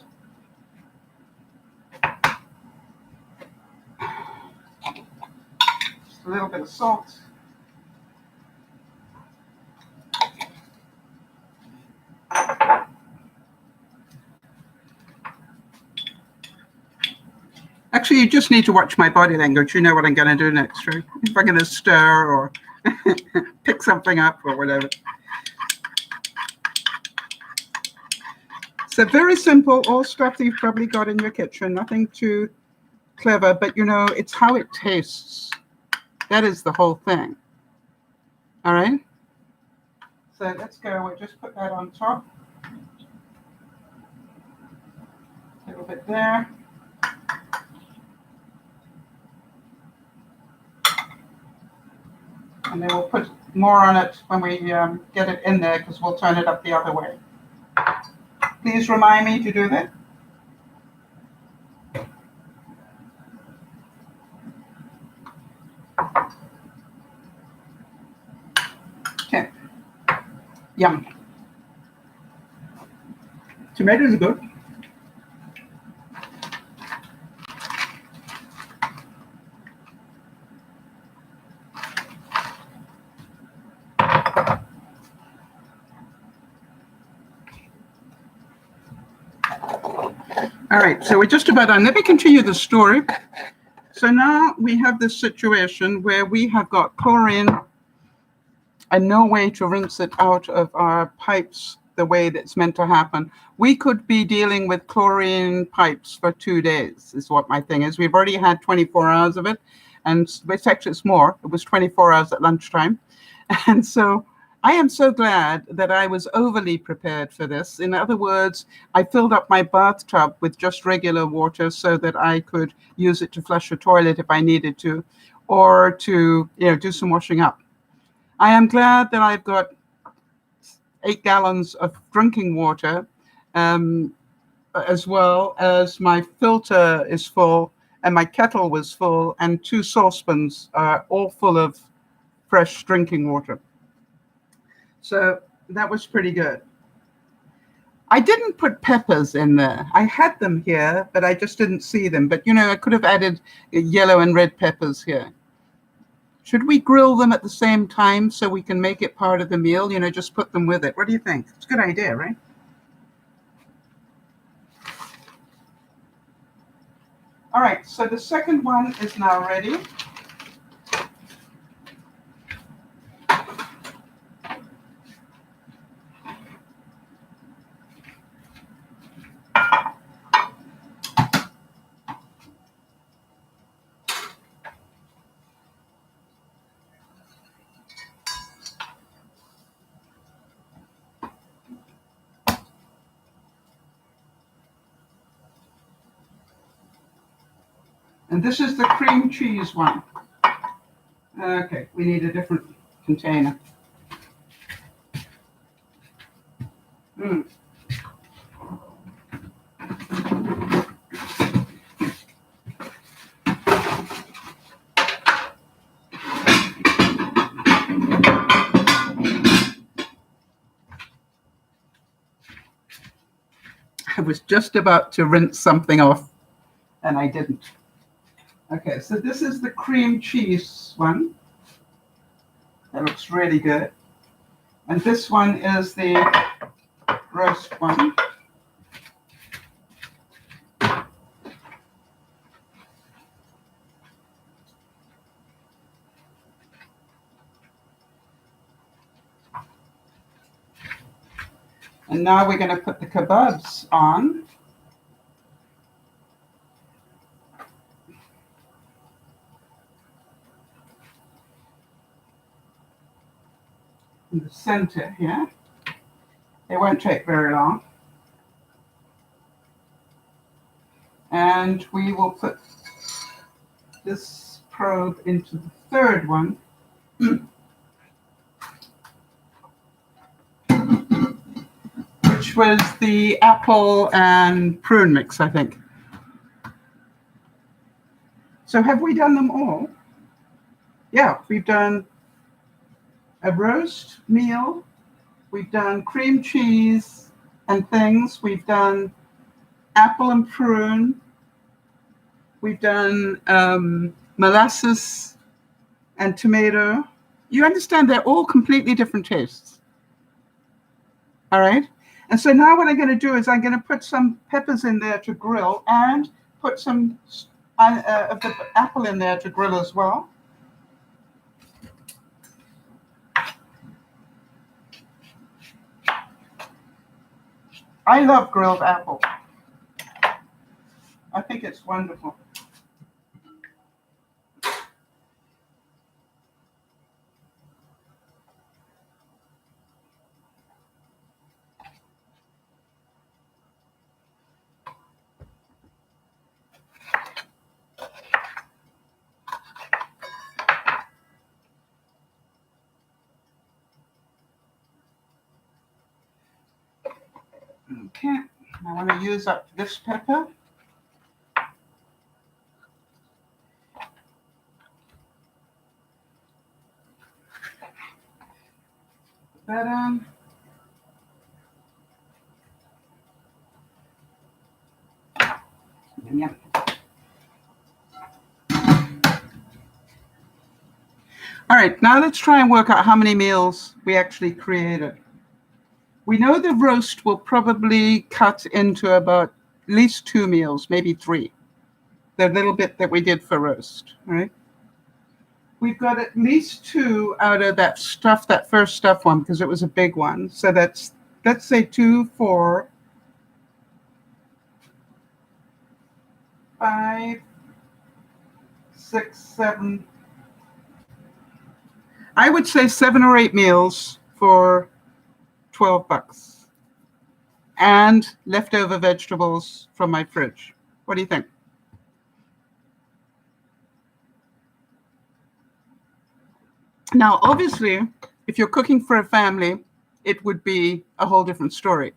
just a little bit of salt. Actually, you just need to watch my body language. You know what I'm going to do next, right? If I'm going to stir or pick something up or whatever. So very simple, all stuff that you've probably got in your kitchen. Nothing too clever, but you know, it's how it tastes. That is the whole thing. All right? So let's go. We'll just put that on top. A little bit there. And then we'll put more on it when we get it in there because we'll turn it up the other way. Please remind me to do that. Okay. Yum. Tomatoes are good. All right, so we're just about done. Let me continue the story. So now we have this situation where we have got chlorine and no way to rinse it out of our pipes the way that's meant to happen. We could be dealing with chlorine pipes for 2 days is what my thing is. We've already had 24 hours of it, and it's more. It was 24 hours at lunchtime. And so I am so glad that I was overly prepared for this. In other words, I filled up my bathtub with just regular water so that I could use it to flush a toilet if I needed to, or to do some washing up. I am glad that I've got 8 gallons of drinking water, as well as my filter is full and my kettle was full and 2 saucepans are all full of fresh drinking water. So that was pretty good. I didn't put peppers in there. I had them here, but I just didn't see them. But, I could have added yellow and red peppers here. Should we grill them at the same time so we can make it part of the meal? Just put them with it. What do you think? It's a good idea, right? All right, so the second one is now ready. And this is the cream cheese one. Okay, we need a different container. I was just about to rinse something off, and I didn't. Okay, so this is the cream cheese one. That looks really good. And this one is the roast one. And now we're going to put the kebabs on. In the center here. It won't take very long. And we will put this probe into the third one. Which was the apple and prune mix, I think. So have we done them all? Yeah, we've done a roast meal. We've done cream cheese and things. We've done apple and prune. We've done molasses and tomato. You understand they're all completely different tastes. All right? And so now what I'm going to do is I'm going to put some peppers in there to grill and put some of the apple in there to grill as well. I love grilled apple. I think it's wonderful. Okay, I want to use up this pepper. Put that on. Yum, yum. All right, now let's try and work out how many meals we actually created. We know the roast will probably cut into about at least 2 meals, maybe 3. The little bit that we did for roast, right? We've got at least 2 out of that stuff, that first stuff one, because it was a big one. So that's, let's say 2, 4, 5, 6, 7. I would say 7 or 8 meals for $12. And leftover vegetables from my fridge. What do you think? Now, obviously, if you're cooking for a family, it would be a whole different story.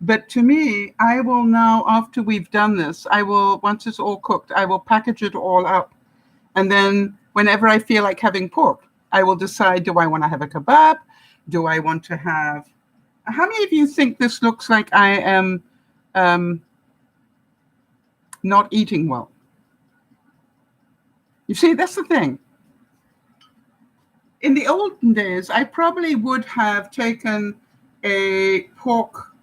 But to me, I will now, after we've done this, I will, once it's all cooked, I will package it all up. And then whenever I feel like having pork, I will decide, do I want to have a kebab? Do I want to have... How many of you think this looks like I am not eating well? You see, that's the thing. In the olden days, I probably would have taken a pork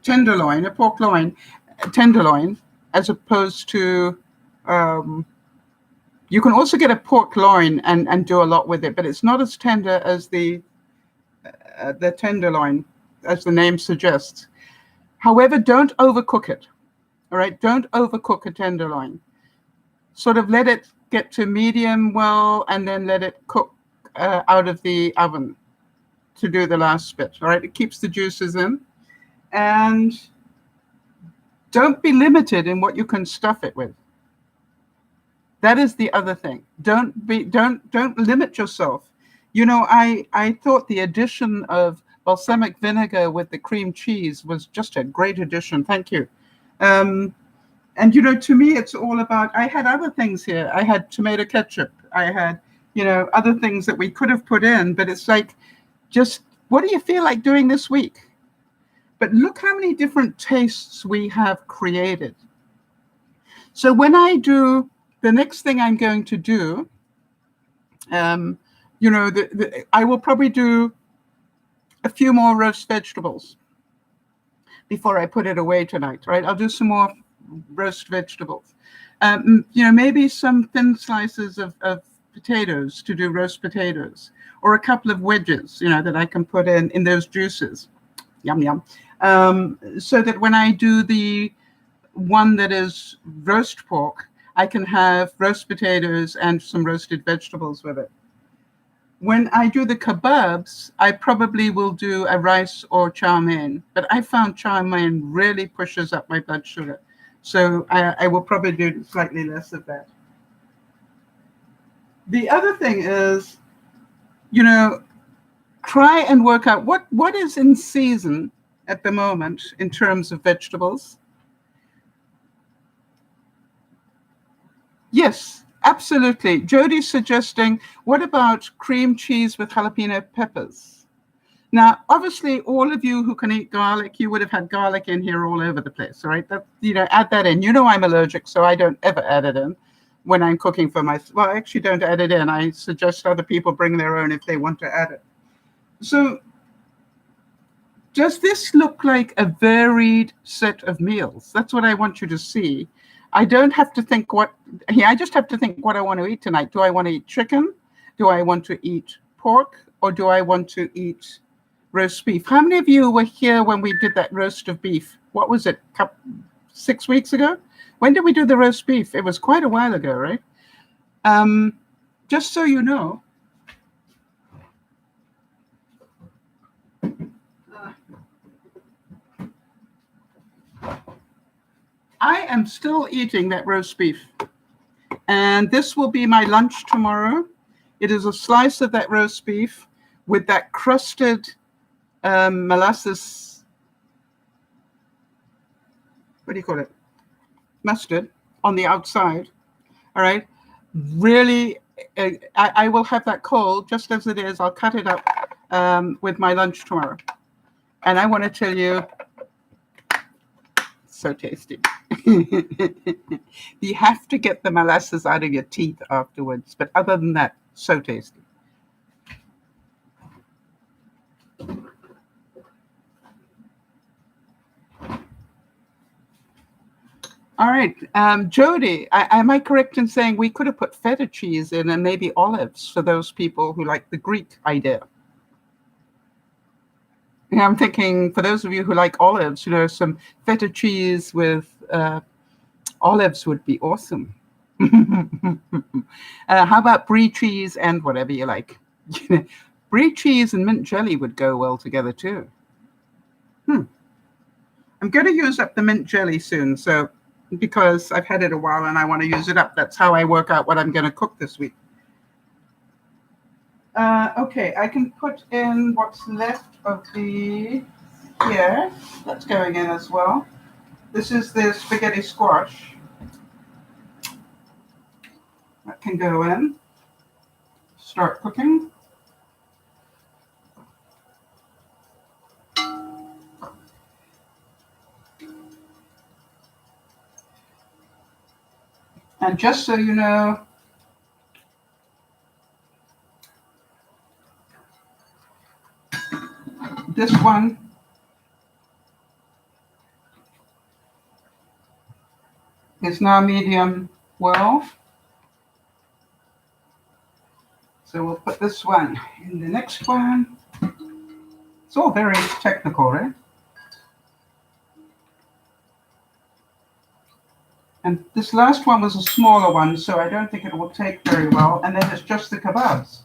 tenderloin, as opposed to, you can also get a pork loin and do a lot with it, but it's not as tender as the tenderloin, as the name suggests. However, don't overcook it. All right, don't overcook a tenderloin. Sort of let it get to medium well, and then let it cook out of the oven to do the last bit. All right, it keeps the juices in, and don't be limited in what you can stuff it with. That is the other thing. Don't limit yourself. You know, I thought the addition of balsamic vinegar with the cream cheese was just a great addition. Thank you. And, you know, to me, it's all about, I had other things here. I had tomato ketchup. I had, you know, other things that we could have put in. But it's like, just, what do you feel like doing this week? But look how many different tastes we have created. So when I do, the next thing I'm going to do, you know, I will probably do a few more roast vegetables before I put it away tonight, right? I'll do some more roast vegetables. You know, maybe some thin slices of potatoes to do roast potatoes, or a couple of wedges, you know, that I can put in those juices. Yum, yum. So that when I do the one that is roast pork, I can have roast potatoes and some roasted vegetables with it. When I do the kebabs, I probably will do a rice or chow mein, but I found chow mein really pushes up my blood sugar. So I will probably do slightly less of that. The other thing is, try and work out what is in season at the moment in terms of vegetables. Yes, absolutely. Jody's suggesting, what about cream cheese with jalapeno peppers? Now, obviously, all of you who can eat garlic, you would have had garlic in here all over the place, right? That, add that in. I'm allergic, so I don't ever add it in when I'm cooking for myself. Well, I actually don't add it in. I suggest other people bring their own if they want to add it. So does this look like a varied set of meals? That's what I want you to see. I don't have to think I just have to think what I want to eat tonight. Do I want to eat chicken? Do I want to eat pork? Or do I want to eat roast beef? How many of you were here when we did that roast of beef? What was it, 6 weeks ago? When did we do the roast beef? It was quite a while ago, right? Just so you know, I am still eating that roast beef. And this will be my lunch tomorrow. It is a slice of that roast beef with that crusted molasses, what do you call it? Mustard on the outside. All right. Really, I will have that cold just as it is. I'll cut it up with my lunch tomorrow. And I want to tell you, so tasty. You have to get the molasses out of your teeth afterwards. But other than that, so tasty. All right. Jody, am I correct in saying we could have put feta cheese in and maybe olives for those people who like the Greek idea? Yeah, I'm thinking for those of you who like olives, some feta cheese with olives would be awesome. How about brie cheese and whatever you like? Brie cheese and mint jelly would go well together too. I'm going to use up the mint jelly soon, because I've had it a while and I want to use it up. That's how I work out what I'm going to cook this week. Okay, I can put in what's left of the, yeah, that's going in as well. This is the spaghetti squash. That can go in. Start cooking. And just so you know, this one is now medium well. So we'll put this one in the next one. It's all very technical, right? And this last one was a smaller one, so I don't think it will take very well. And then it's just the kebabs.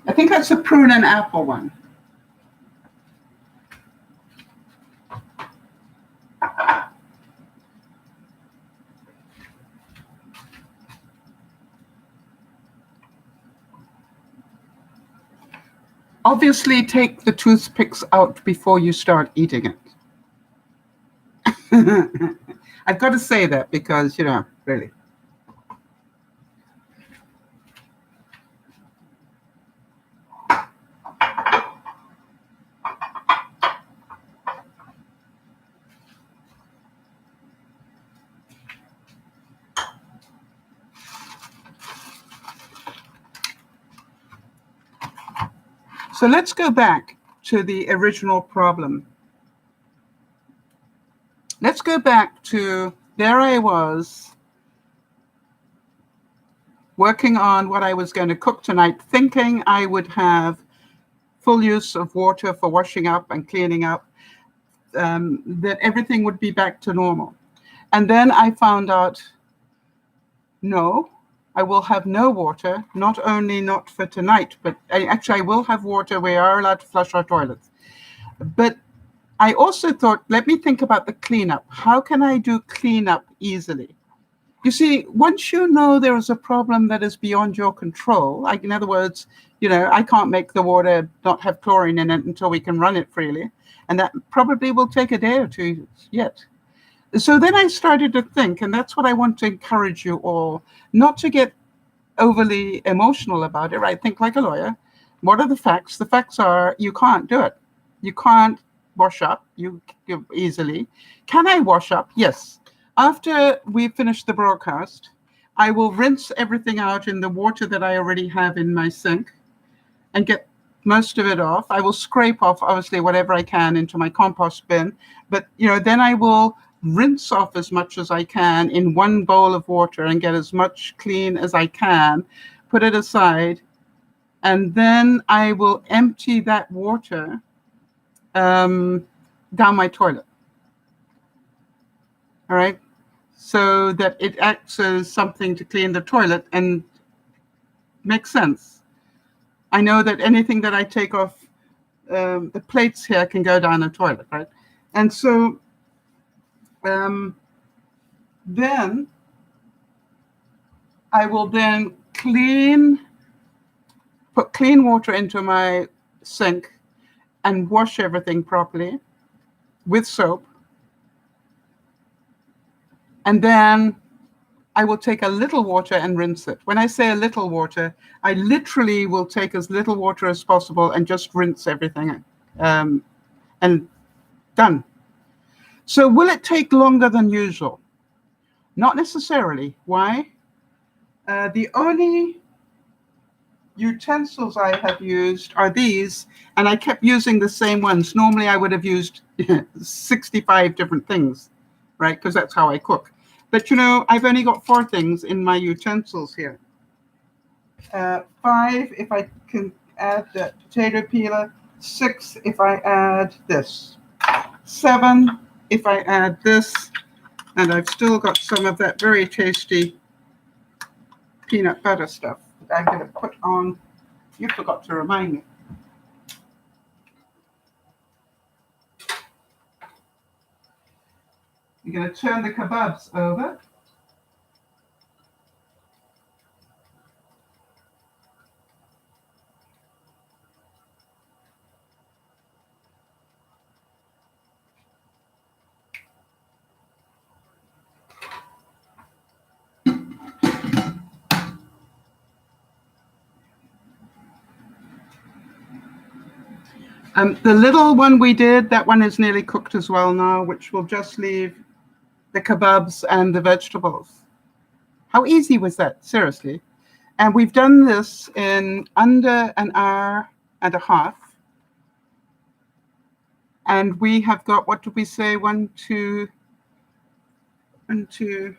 I think that's a prune and apple one. Obviously, take the toothpicks out before you start eating it. I've got to say that because, really. So let's go back to the original problem. Let's go back to, there I was working on what I was going to cook tonight, thinking I would have full use of water for washing up and cleaning up, that everything would be back to normal. And then I found out, no, I will have no water, not only not for tonight, but I will have water. We are allowed to flush our toilets. But I also thought, let me think about the cleanup. How can I do cleanup easily? You see, once you know there is a problem that is beyond your control, like in other words, I can't make the water not have chlorine in it until we can run it freely. And that probably will take a day or two yet. So then I started to think, and that's what I want to encourage you all, not to get overly emotional about it, right? Think like a lawyer. What are the facts? The facts are you can't do it. You can't wash up easily. Can I wash up? Yes. After we finish the broadcast, I will rinse everything out in the water that I already have in my sink and get most of it off. I will scrape off, obviously, whatever I can into my compost bin. But, then I will rinse off as much as I can in one bowl of water and get as much clean as I can, put it aside, and then I will empty that water down my toilet. All right? So that it acts as something to clean the toilet and makes sense. I know that anything that I take off the plates here can go down the toilet, right? And so then I will then put clean water into my sink and wash everything properly with soap. And then I will take a little water and rinse it. When I say a little water, I literally will take as little water as possible and just rinse everything and done. So will it take longer than usual? Not necessarily. Why? The only utensils I have used are these, and I kept using the same ones. Normally I would have used 65 different things, right? Because that's how I cook. But I've only got 4 things in my utensils here. 5 if I can add the potato peeler. 6 if I add this. 7 if I add this. And I've still got some of that very tasty peanut butter stuff that I'm going to put on. You forgot to remind me. You're going to turn the kebabs over. The little one we did, that one is nearly cooked as well now, which will just leave the kebabs and the vegetables. How easy was that? Seriously. And we've done this in under an hour and a half. And we have got, what did we say? 1, 2, 3,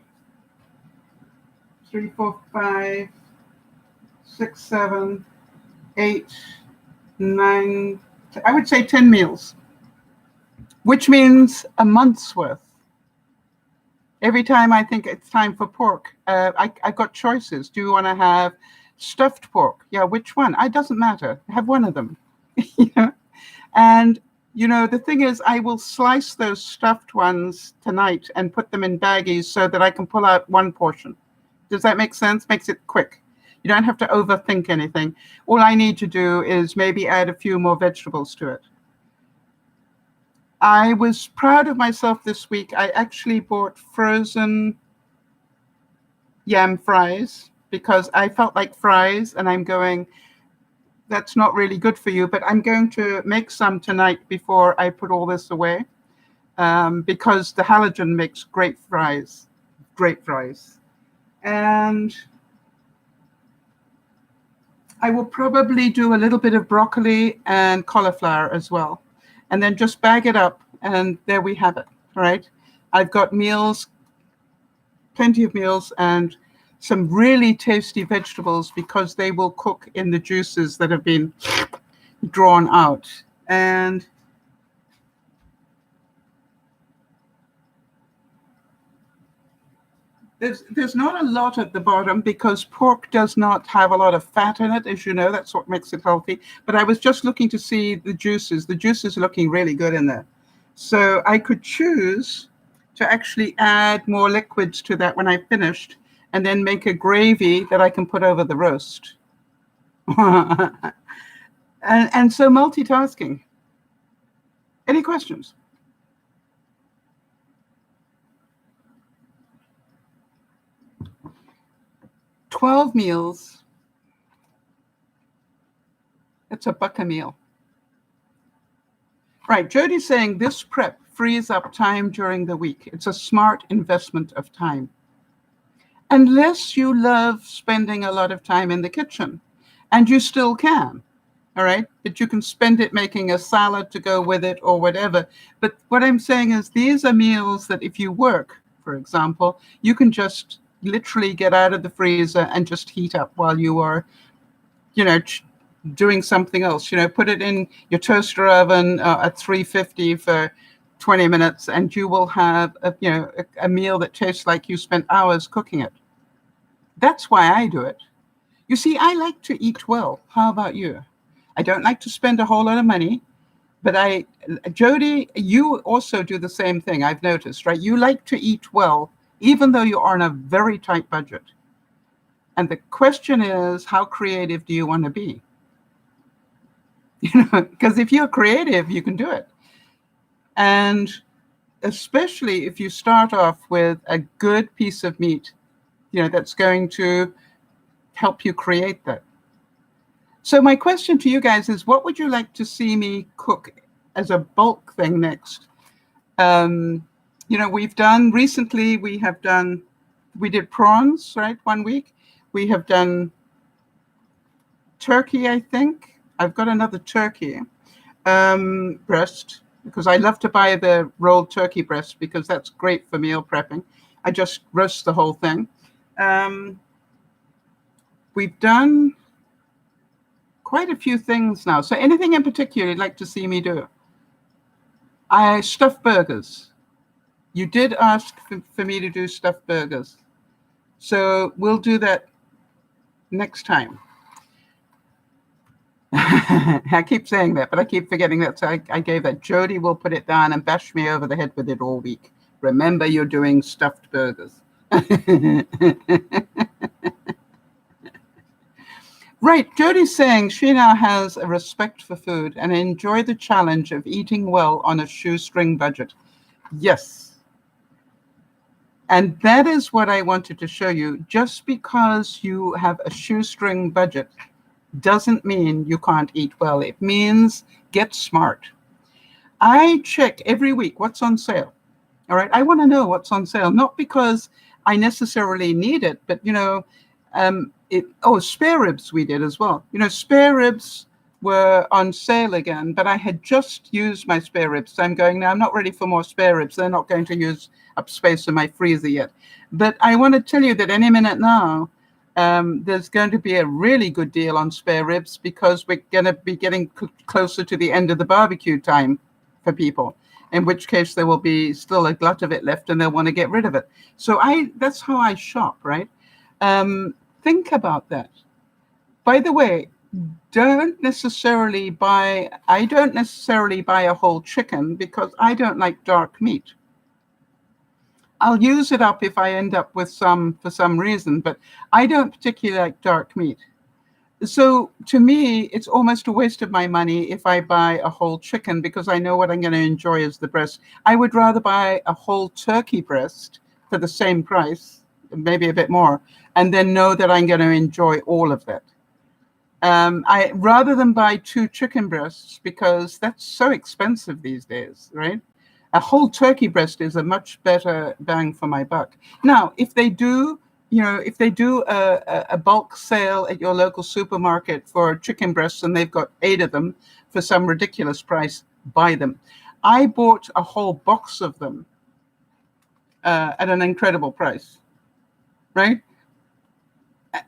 4, 5, 6, 7, 8, 9, I would say 10 meals, which means a month's worth. Every time I think it's time for pork, I've got choices. Do you want to have stuffed pork? Yeah, which one? It doesn't matter. Have one of them. And, the thing is, I will slice those stuffed ones tonight and put them in baggies so that I can pull out one portion. Does that make sense? Makes it quick. You don't have to overthink anything. All I need to do is maybe add a few more vegetables to it. I was proud of myself this week. I actually bought frozen yam fries because I felt like fries, and I'm going, that's not really good for you, but I'm going to make some tonight before I put all this away because the Halogen makes great fries. And I will probably do a little bit of broccoli and cauliflower as well. And then just bag it up, and there we have it, all right? I've got meals, plenty of meals, and some really tasty vegetables because they will cook in the juices that have been drawn out. And there's not a lot at the bottom because pork does not have a lot of fat in it, as you know. That's what makes it healthy. But I was just looking to see the juices. The juices are looking really good in there. So I could choose to actually add more liquids to that when I finished, and then make a gravy that I can put over the roast. and so multitasking. Any questions? $12 meals. It's $1 a meal. Right, Jody's saying this prep frees up time during the week. It's a smart investment of time. Unless you love spending a lot of time in the kitchen, and you still can, all right? But you can spend it making a salad to go with it or whatever. But what I'm saying is these are meals that if you work, for example, you can just literally get out of the freezer and just heat up while you are, doing something else. Put it in your toaster oven at 350 for 20 minutes, and you will have a meal that tastes like you spent hours cooking it. That's why I do it. You see, I like to eat well. How about you? I don't like to spend a whole lot of money, but Jody, you also do the same thing, I've noticed, right? You like to eat well, even though you're on a very tight budget. And the question is, how creative do you want to be? Because if you're creative, you can do it. And especially if you start off with a good piece of meat, that's going to help you create that. So my question to you guys is, what would you like to see me cook as a bulk thing next? We've done recently, we did prawns, right? 1 week. We have done turkey, I think. I've got another turkey breast, because I love to buy the rolled turkey breast because that's great for meal prepping. I just roast the whole thing. We've done quite a few things now. So anything in particular you'd like to see me do? Stuffed burgers. You did ask for me to do stuffed burgers. So we'll do that next time. I keep saying that, but I keep forgetting that. So I gave that. Jody will put it down and bash me over the head with it all week. Remember, you're doing stuffed burgers. Right, Jody's saying she now has a respect for food and enjoy the challenge of eating well on a shoestring budget. Yes. And that is what I wanted to show you. Just because you have a shoestring budget doesn't mean you can't eat well. It means get smart. I check every week what's on sale. All right. I want to know what's on sale, not because I necessarily need it, but spare ribs we did as well. Spare ribs were on sale again, but I had just used my spare ribs. So I'm going, now I'm not ready for more spare ribs. They're not going to use up space in my freezer yet. But I want to tell you that any minute now, there's going to be a really good deal on spare ribs, because we're going to be getting closer to the end of the barbecue time for people, in which case there will be still a glut of it left and they'll want to get rid of it. So that's how I shop, right? Think about that. By the way, I don't necessarily buy a whole chicken because I don't like dark meat. I'll use it up if I end up with some for some reason, but I don't particularly like dark meat. So to me, it's almost a waste of my money if I buy a whole chicken, because I know what I'm going to enjoy is the breast. I would rather buy a whole turkey breast for the same price, maybe a bit more, and then know that I'm going to enjoy all of that. Rather than buy 2 chicken breasts, because that's so expensive these days, right? A whole turkey breast is a much better bang for my buck. Now, if they do a bulk sale at your local supermarket for chicken breasts and they've got 8 of them for some ridiculous price, buy them. I bought a whole box of them at an incredible price, right?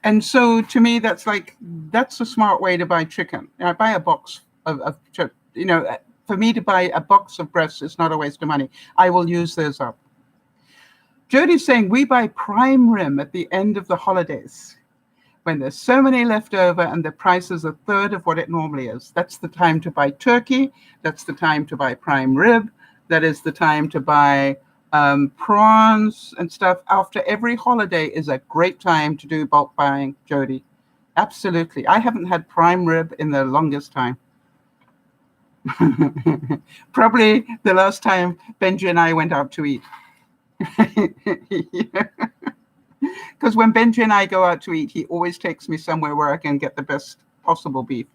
And so to me, that's a smart way to buy chicken. I buy a box of for me to buy a box of breasts is not a waste of money. I will use those up. Jody's saying we buy prime rib at the end of the holidays when there's so many left over and the price is 1/3 of what it normally is. That's the time to buy turkey. That's the time to buy prime rib. that is the time to buy prawns and stuff. After every holiday is a great time to do bulk buying, Jody. Absolutely. I haven't had prime rib in the longest time. Probably the last time Benji and I went out to eat. Because when Benji and I go out to eat, he always takes me somewhere where I can get the best possible beef.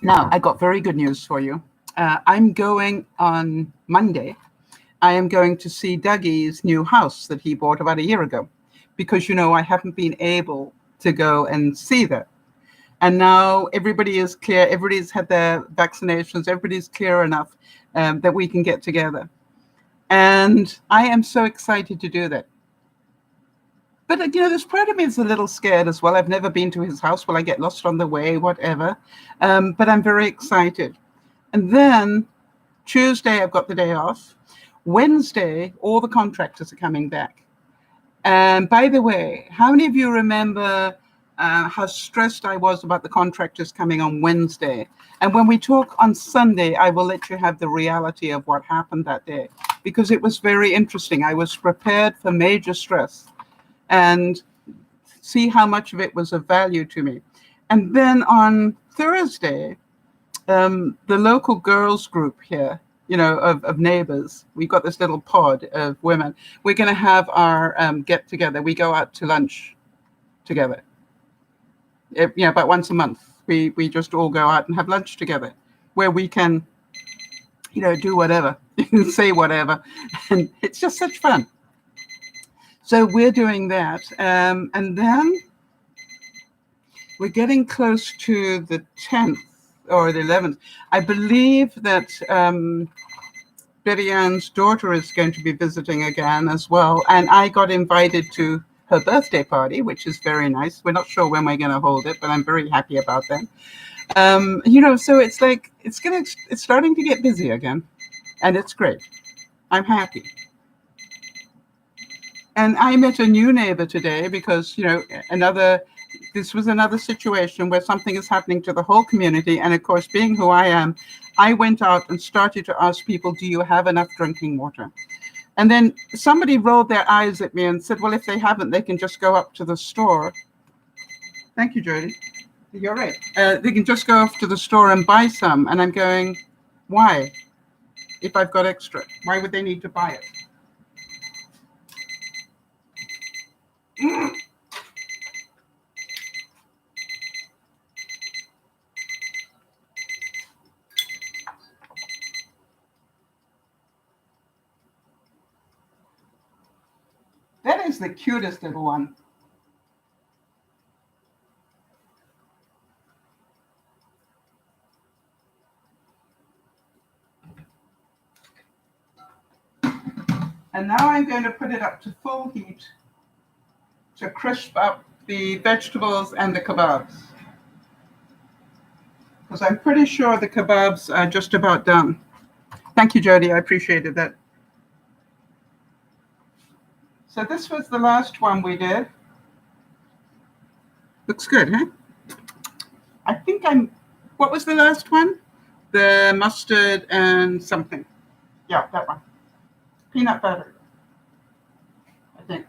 Now, I got very good news for you. I'm going on Monday. I am going to see Dougie's new house that he bought about a year ago, because, I haven't been able to go and see that. And now everybody is clear. Everybody's had their vaccinations. Everybody's clear enough that we can get together. And I am so excited to do that. But, there's part of me that's a little scared as well. I've never been to his house. Will I get lost on the way? Whatever. But I'm very excited. And then Tuesday, I've got the day off. Wednesday, all the contractors are coming back. And by the way, how many of you remember how stressed I was about the contractors coming on Wednesday? And when we talk on Sunday, I will let you have the reality of what happened that day, because it was very interesting. I was prepared for major stress, and see how much of it was of value to me. And then on Thursday, the local girls group here, of neighbors, we've got this little pod of women. We're going to have our get together. We go out to lunch together. About once a month. We just all go out and have lunch together, where we can, do whatever, say whatever. And it's just such fun. So we're doing that. And then we're getting close to the 10th or the 11th. I believe that Betty Ann's daughter is going to be visiting again as well. And I got invited to her birthday party, which is very nice. We're not sure when we're going to hold it, but I'm very happy about that. So it's like, it's starting to get busy again, and it's great. I'm happy. And I met a new neighbor today because, this was another situation where something is happening to the whole community. And of course, being who I am, I went out and started to ask people, do you have enough drinking water? And then somebody rolled their eyes at me and said, well, if they haven't, they can just go up to the store. Thank you, Jody. You're right. They can just go off to the store and buy some. And I'm going, why? If I've got extra, why would they need to buy it? That is the cutest little one. And now I'm going to put it up to full heat to crisp up the vegetables and the kebabs. Because I'm pretty sure the kebabs are just about done. Thank you, Jody. I appreciated that. So this was the last one we did. Looks good, huh? I think what was the last one? The mustard and something. Yeah, that one. Peanut butter, I think.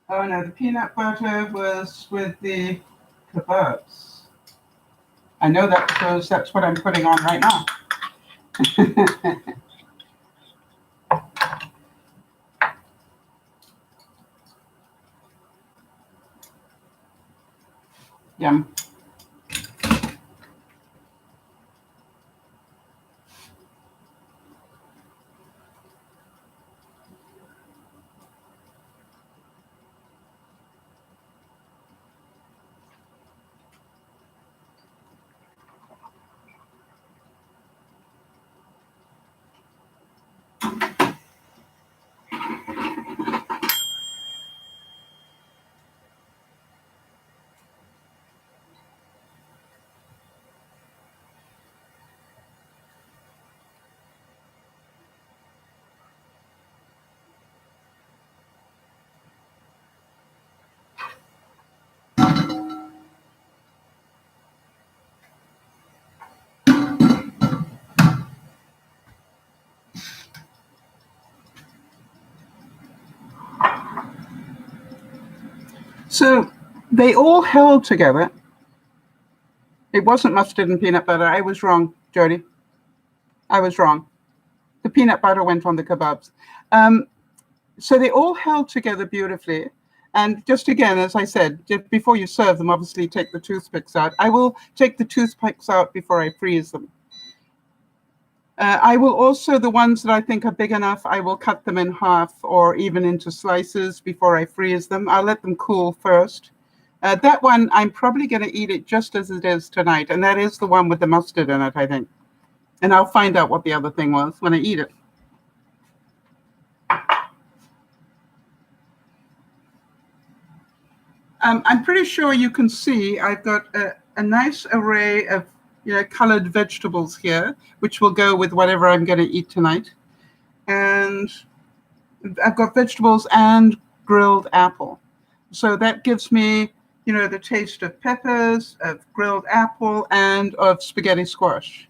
Oh no, the peanut butter was with the kebabs. I know that because that's what I'm putting on right now. Yum. So they all held together. It wasn't mustard and peanut butter. I was wrong, Jody. I was wrong. The peanut butter went on the kebabs. So they all held together beautifully. And just again, as I said, just before you serve them, obviously take the toothpicks out. I will take the toothpicks out before I freeze them. I will also, the ones that I think are big enough, I will cut them in half or even into slices before I freeze them. I'll let them cool first. That one, I'm probably going to eat it just as it is tonight. And that is the one with the mustard in it, I think. And I'll find out what the other thing was when I eat it. I'm pretty sure you can see I've got a nice array of colored vegetables here, which will go with whatever I'm going to eat tonight. And I've got vegetables and grilled apple. So that gives me, the taste of peppers, of grilled apple, and of spaghetti squash.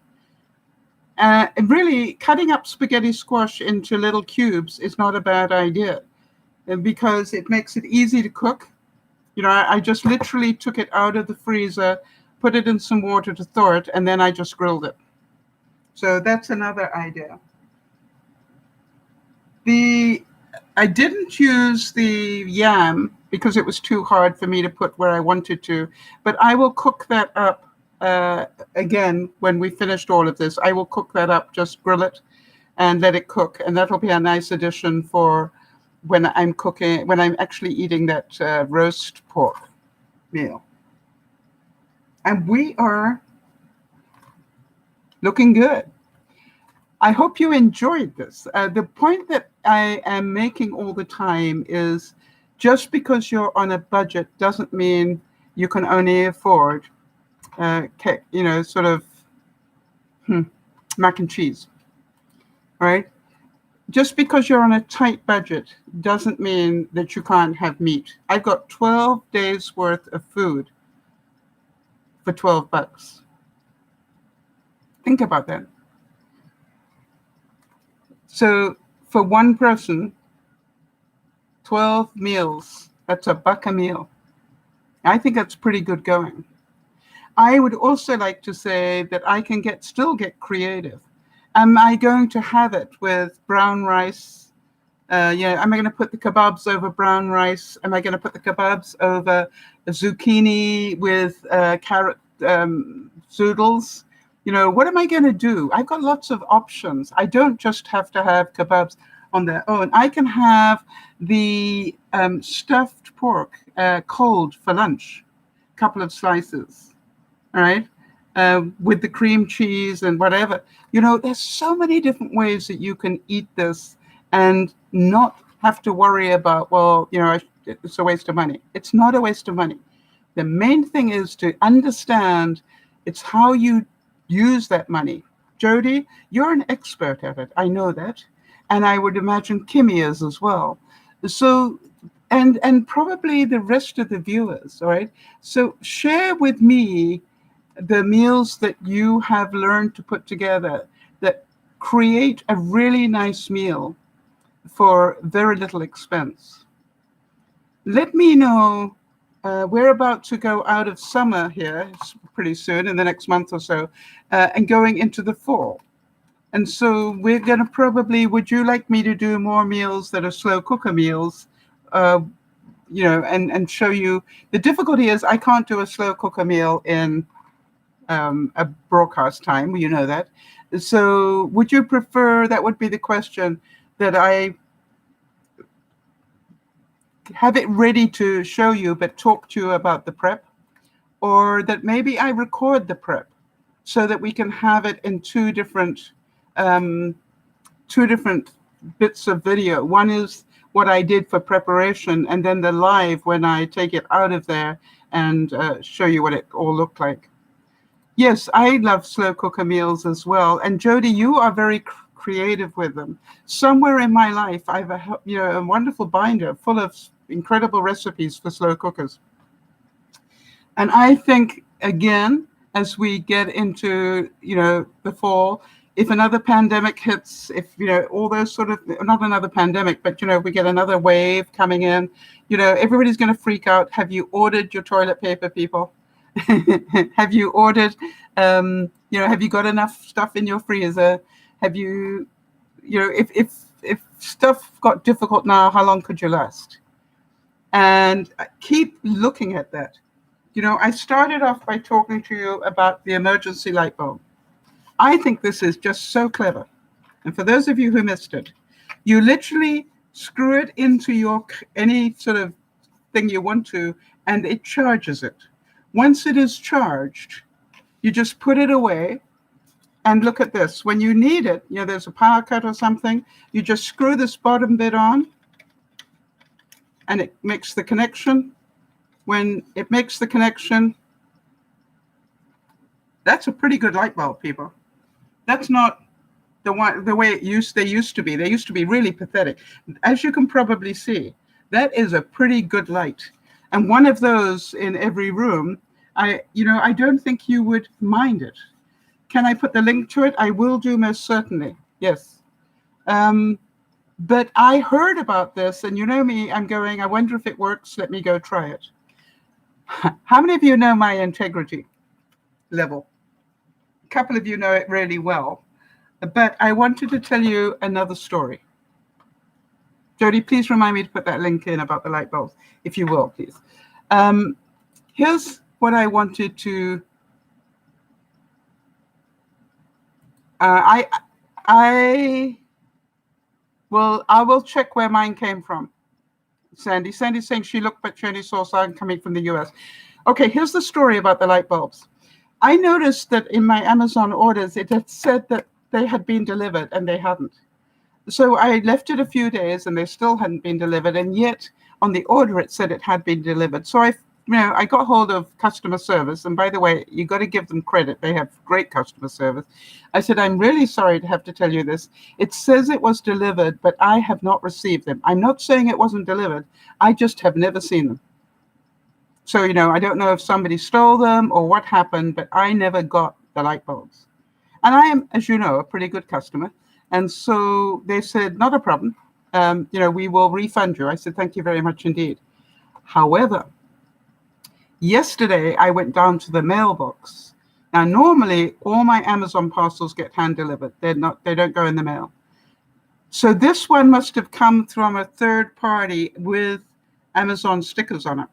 Really, cutting up spaghetti squash into little cubes is not a bad idea because it makes it easy to cook. I just literally took it out of the freezer, put it in some water to thaw it, and then I just grilled it. So that's another idea. I didn't use the yam because it was too hard for me to put where I wanted to, but I will cook that up again when we finished all of this. I will cook that up, just grill it and let it cook, and that'll be a nice addition for when I'm actually eating that roast pork meal. And we are looking good. I hope you enjoyed this. The point that I am making all the time is just because you're on a budget doesn't mean you can only afford, mac and cheese, right? Just because you're on a tight budget doesn't mean that you can't have meat. I've got 12 days worth of food for $12. Think about that. So for one person, 12 meals, that's $1 a meal. I think that's pretty good going. I would also like to say that I can still get creative. Am I going to have it with brown rice? Am I going to put the kebabs over brown rice? Am I going to put the kebabs over a zucchini with carrot zoodles? What am I going to do? I've got lots of options. I don't just have to have kebabs on their own. I can have the stuffed pork cold for lunch, a couple of slices, all right? With the cream cheese and whatever. There's so many different ways that you can eat this and not have to worry about, it's a waste of money. It's not a waste of money. The main thing is to understand it's how you use that money. Jody, you're an expert at it. I know that. And I would imagine Kimmy is as well. So, and probably the rest of the viewers, all right? So share with me the meals that you have learned to put together that create a really nice meal for very little expense. Let me know. We're about to go out of summer here pretty soon, in the next month or so, and going into the fall. And so we're going to probably, would you like me to do more meals that are slow cooker meals, and show you? The difficulty is I can't do a slow cooker meal in a broadcast time, you know that. So would you prefer, that would be the question, that I have it ready to show you but talk to you about the prep, or that maybe I record the prep so that we can have it in two different bits of video. One is what I did for preparation, and then the live when I take it out of there and show you what it all looked like. Yes, I love slow cooker meals as well. And Jody, you are very creative with them. Somewhere in my life, I have a wonderful binder full of incredible recipes for slow cookers. And I think, again, as we get into, the fall, if another pandemic hits, if, all those sort of, not another pandemic, but, we get another wave coming in, everybody's going to freak out. Have you ordered your toilet paper, people? Have you ordered, have you got enough stuff in your freezer? Have you, if stuff got difficult now, how long could you last? And keep looking at that. I started off by talking to you about the emergency light bulb. I think this is just so clever. And for those of you who missed it, you literally screw it into any sort of thing you want to, and it charges it. Once it is charged, you just put it away. And look at this. When you need it, there's a power cut or something, you just screw this bottom bit on, and it makes the connection. When it makes the connection, that's a pretty good light bulb, people. That's not the way they used to be. They used to be really pathetic. As you can probably see, that is a pretty good light. And one of those in every room, I don't think you would mind it. Can I put the link to it? I will do, most certainly. Yes. But I heard about this, and you know me, I'm going, I wonder if it works. Let me go try it. How many of you know my integrity level? A couple of you know it really well. But I wanted to tell you another story. Jody, please remind me to put that link in about the light bulbs, if you will, please. Here's what I wanted to... I will check where mine came from. Sandy's saying she looked, but she only saw something coming from the US. Okay, here's the story about the light bulbs. I noticed that in my Amazon orders, it had said that they had been delivered, and they hadn't. So I left it a few days, and they still hadn't been delivered, and yet on the order it said it had been delivered. So I got hold of customer service, and by the way, you got to give them credit. They have great customer service. I said, I'm really sorry to have to tell you this. It says it was delivered, but I have not received them. I'm not saying it wasn't delivered. I just have never seen them. So, I don't know if somebody stole them or what happened, but I never got the light bulbs. And I am, as you know, a pretty good customer. And so they said, not a problem. We will refund you. I said, thank you very much indeed. However, yesterday I went down to the mailbox. Now, normally all my Amazon parcels get hand delivered. They don't go in the mail. So this one must have come from a third party with Amazon stickers on it,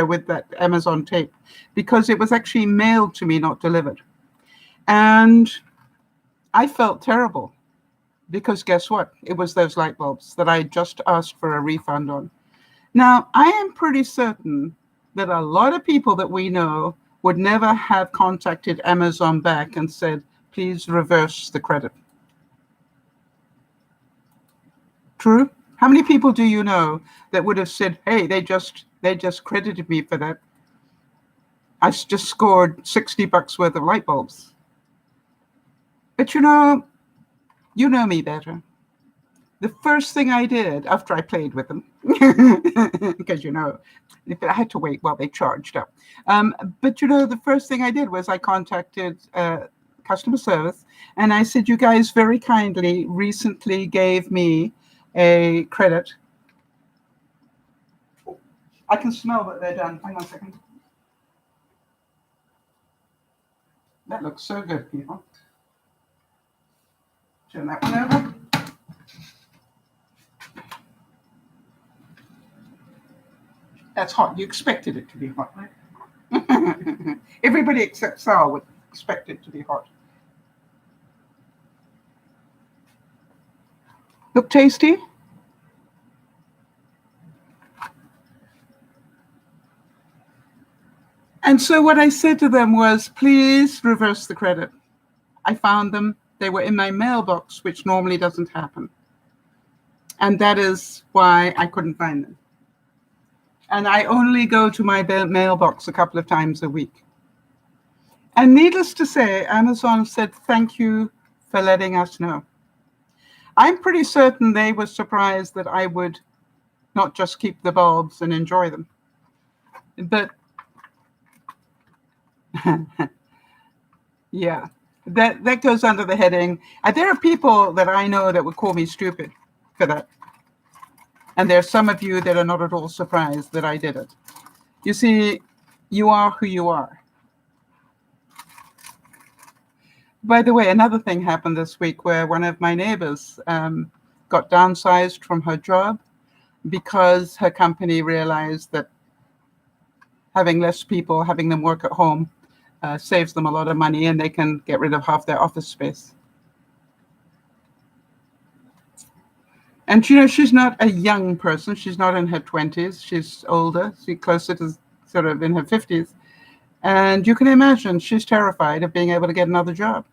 with that Amazon tape, because it was actually mailed to me, not delivered. And I felt terrible, because guess what? It was those light bulbs that I just asked for a refund on. Now, I am pretty certain that a lot of people that we know would never have contacted Amazon back and said, please reverse the credit. True? How many people do you know that would have said, hey, they just credited me for that? I just scored $60 worth of light bulbs. But you know me better. The first thing I did after I played with them, because I had to wait while they charged up. But the first thing I did was I contacted customer service, and I said, you guys very kindly recently gave me a credit. I can smell that they're done. Hang on a second. That looks so good, people. Turn that one over. That's hot. You expected it to be hot, right? Everybody except Sal would expect it to be hot. Look tasty? And so what I said to them was, please reverse the credit. I found them. They were in my mailbox, which normally doesn't happen. And that is why I couldn't find them. And I only go to my mailbox a couple of times a week. And needless to say, Amazon said, thank you for letting us know. I'm pretty certain they were surprised that I would not just keep the bulbs and enjoy them. But yeah, that goes under the heading. There are people that I know that would call me stupid for that. And there are some of you that are not at all surprised that I did it. You see, you are who you are. By the way, another thing happened this week where one of my neighbors got downsized from her job because her company realized that having less people, having them work at home, saves them a lot of money, and they can get rid of half their office space. And she's not a young person. She's not in her 20s. She's older. She's closer to sort of in her 50s. And you can imagine she's terrified of being able to get another job.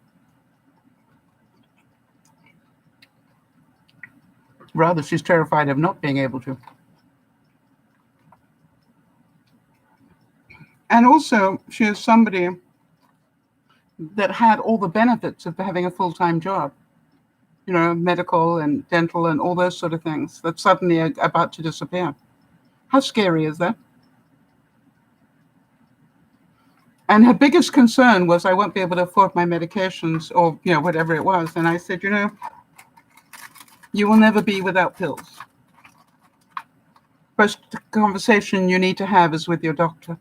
Rather, she's terrified of not being able to. And also, she is somebody that had all the benefits of having a full-time job. Medical and dental and all those sort of things that suddenly are about to disappear. How scary is that? And her biggest concern was I won't be able to afford my medications or, whatever it was. And I said, you will never be without pills. First conversation you need to have is with your doctor.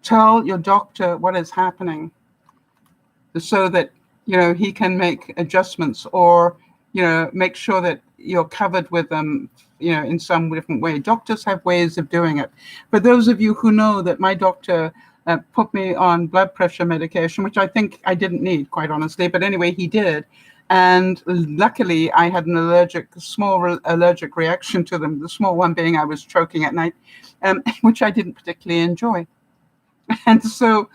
Tell your doctor what is happening so that he can make adjustments or, make sure that you're covered with them, in some different way. Doctors have ways of doing it. For those of you who know that my doctor put me on blood pressure medication, which I think I didn't need, quite honestly, but anyway, he did. And luckily, I had small allergic reaction to them, the small one being I was choking at night, which I didn't particularly enjoy. And so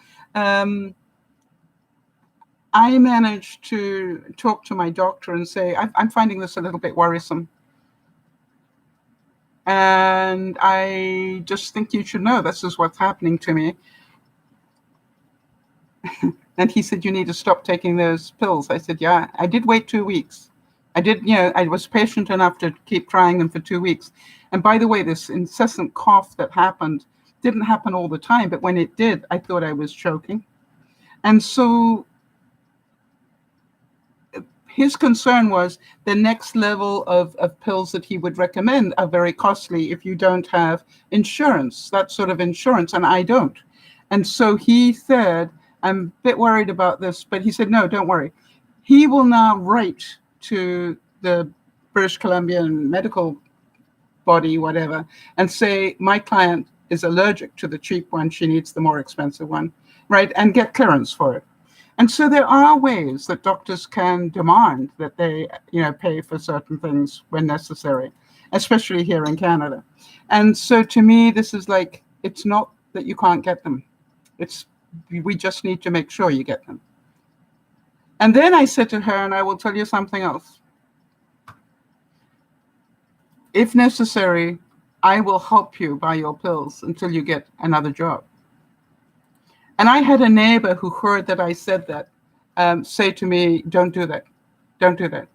I managed to talk to my doctor and say, I'm finding this a little bit worrisome. And I just think you should know this is what's happening to me. And he said, you need to stop taking those pills. I said, yeah, I did wait 2 weeks. I was patient enough to keep trying them for 2 weeks. And by the way, this incessant cough that happened didn't happen all the time, but when it did, I thought I was choking. And so his concern was the next level of pills that he would recommend are very costly if you don't have insurance, that sort of insurance, and I don't. And so he said, I'm a bit worried about this, but he said, no, don't worry. He will now write to the British Columbian medical body, whatever, and say, my client is allergic to the cheap one. She needs the more expensive one, right? And get clearance for it. And so there are ways that doctors can demand that they, pay for certain things when necessary, especially here in Canada. And so to me, this is like, it's not that you can't get them. We just need to make sure you get them. And then I said to her, and I will tell you something else. If necessary, I will help you buy your pills until you get another job. And I had a neighbor who heard that I said that say to me, don't do that. Don't do that.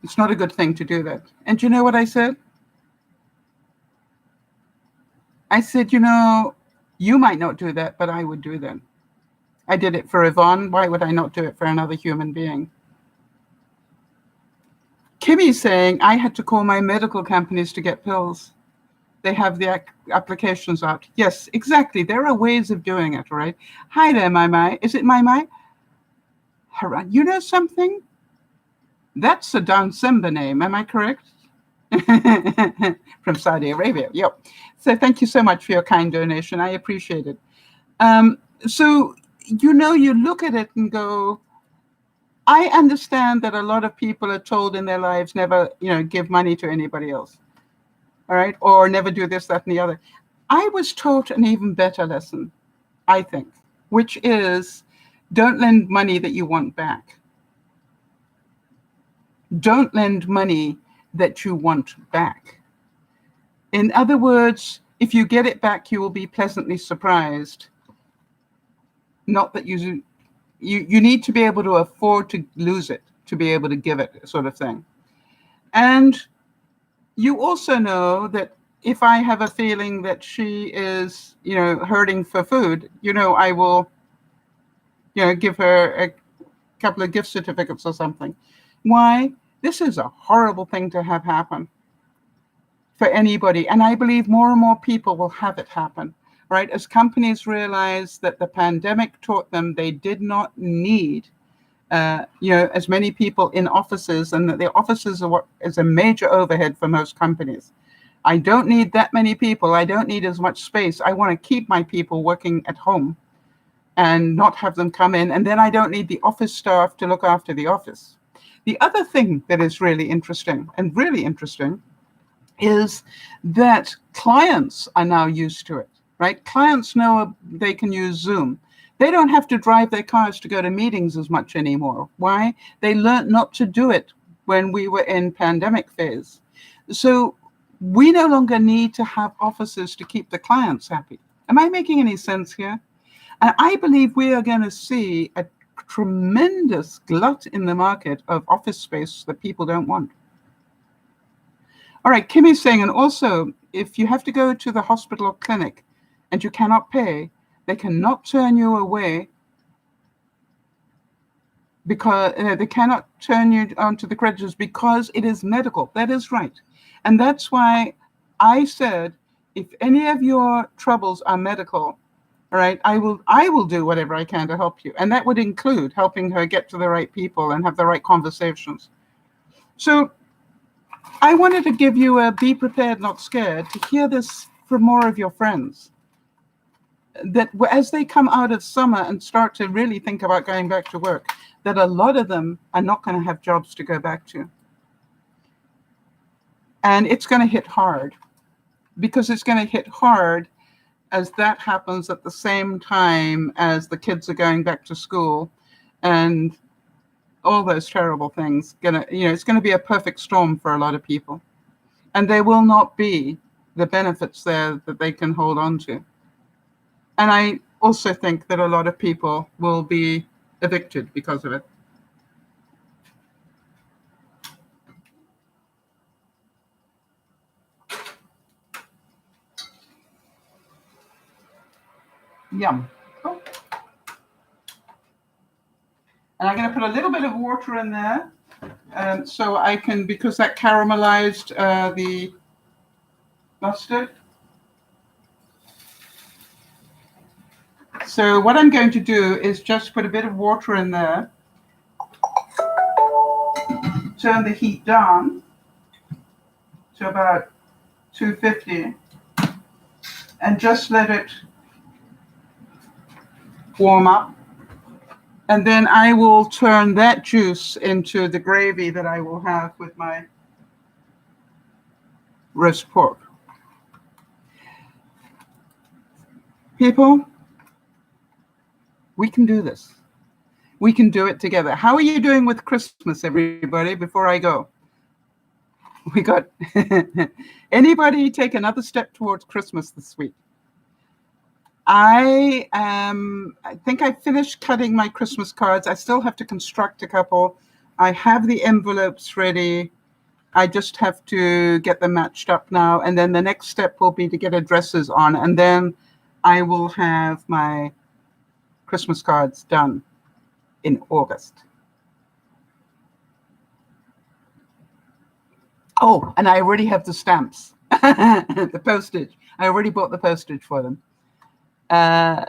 It's not a good thing to do that. And you know what I said? I said, you might not do that, but I would do that. I did it for Yvonne. Why would I not do it for another human being? Kimmy's saying I had to call my medical companies to get pills. They have the applications out. Yes, exactly. There are ways of doing it, right? Hi there, Mai. Is it Mai? You know something? That's a Down Simba name. Am I correct? From Saudi Arabia. Yep. So thank you so much for your kind donation. I appreciate it. So, you look at it and go, I understand that a lot of people are told in their lives never, give money to anybody else. All right. Or never do this, that, and the other. I was taught an even better lesson, I think, which is don't lend money that you want back. Don't lend money that you want back. In other words, if you get it back, you will be pleasantly surprised. Not that you need to be able to afford to lose it, to be able to give it, sort of thing. And you also know that if I have a feeling that she is, hurting for food, I will give her a couple of gift certificates or something. Why? This is a horrible thing to have happen for anybody. And I believe more and more people will have it happen, right? As companies realize that the pandemic taught them they did not need as many people in offices, and that the offices are what is a major overhead for most companies. I don't need that many people. I don't need as much space. I want to keep my people working at home and not have them come in. And then I don't need the office staff to look after the office. The other thing that is really interesting is that clients are now used to it, right? Clients know they can use Zoom. They don't have to drive their cars to go to meetings as much anymore. Why? They learned not to do it when we were in pandemic phase. So we no longer need to have offices to keep the clients happy. Am I making any sense here? And I believe we are going to see a tremendous glut in the market of office space that people don't want. All right, Kim is saying, and also, if you have to go to the hospital or clinic and you cannot pay, they cannot turn you away because they cannot turn you onto the creditors because it is medical. That is right. And that's why I said, if any of your troubles are medical, all right, I will do whatever I can to help you. And that would include helping her get to the right people and have the right conversations. So I wanted to give you a be prepared, not scared, to hear this from more of your friends. That as they come out of summer and start to really think about going back to work, that a lot of them are not going to have jobs to go back to. And it's going to hit hard, because it's going to hit hard as that happens at the same time as the kids are going back to school and all those terrible things. It's going to be a perfect storm for a lot of people. And there will not be the benefits there that they can hold on to. And I also think that a lot of people will be evicted because of it. Yum. Oh. And I'm going to put a little bit of water in there, so I can, because that caramelized the mustard. So what I'm going to do is just put a bit of water in there, turn the heat down to about 250, and just let it warm up. And then I will turn that juice into the gravy that I will have with my roast pork. People, we can do this. We can do it together. How are you doing with Christmas, everybody, before I go? We got anybody take another step towards Christmas this week? I think I finished cutting my Christmas cards. I still have to construct a couple. I have the envelopes ready. I just have to get them matched up now. And then the next step will be to get addresses on. And then I will have my Christmas cards done in August. Oh, and I already have the stamps, the postage. I already bought the postage for them.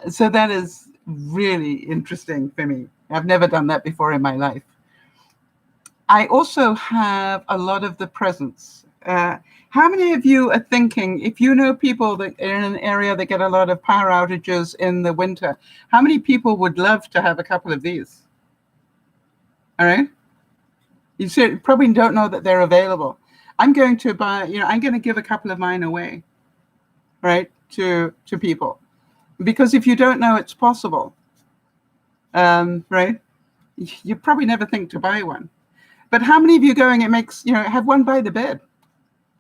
So that is really interesting for me. I've never done that before in my life. I also have a lot of the presents. How many of you are thinking, if you know people that are in an area that get a lot of power outages in the winter, how many people would love to have a couple of these? All right. You probably don't know that they're available. I'm going to buy, I'm going to give a couple of mine away, right, to people. Because if you don't know it's possible, right, you probably never think to buy one. But how many of you going, it makes, have one by the bed,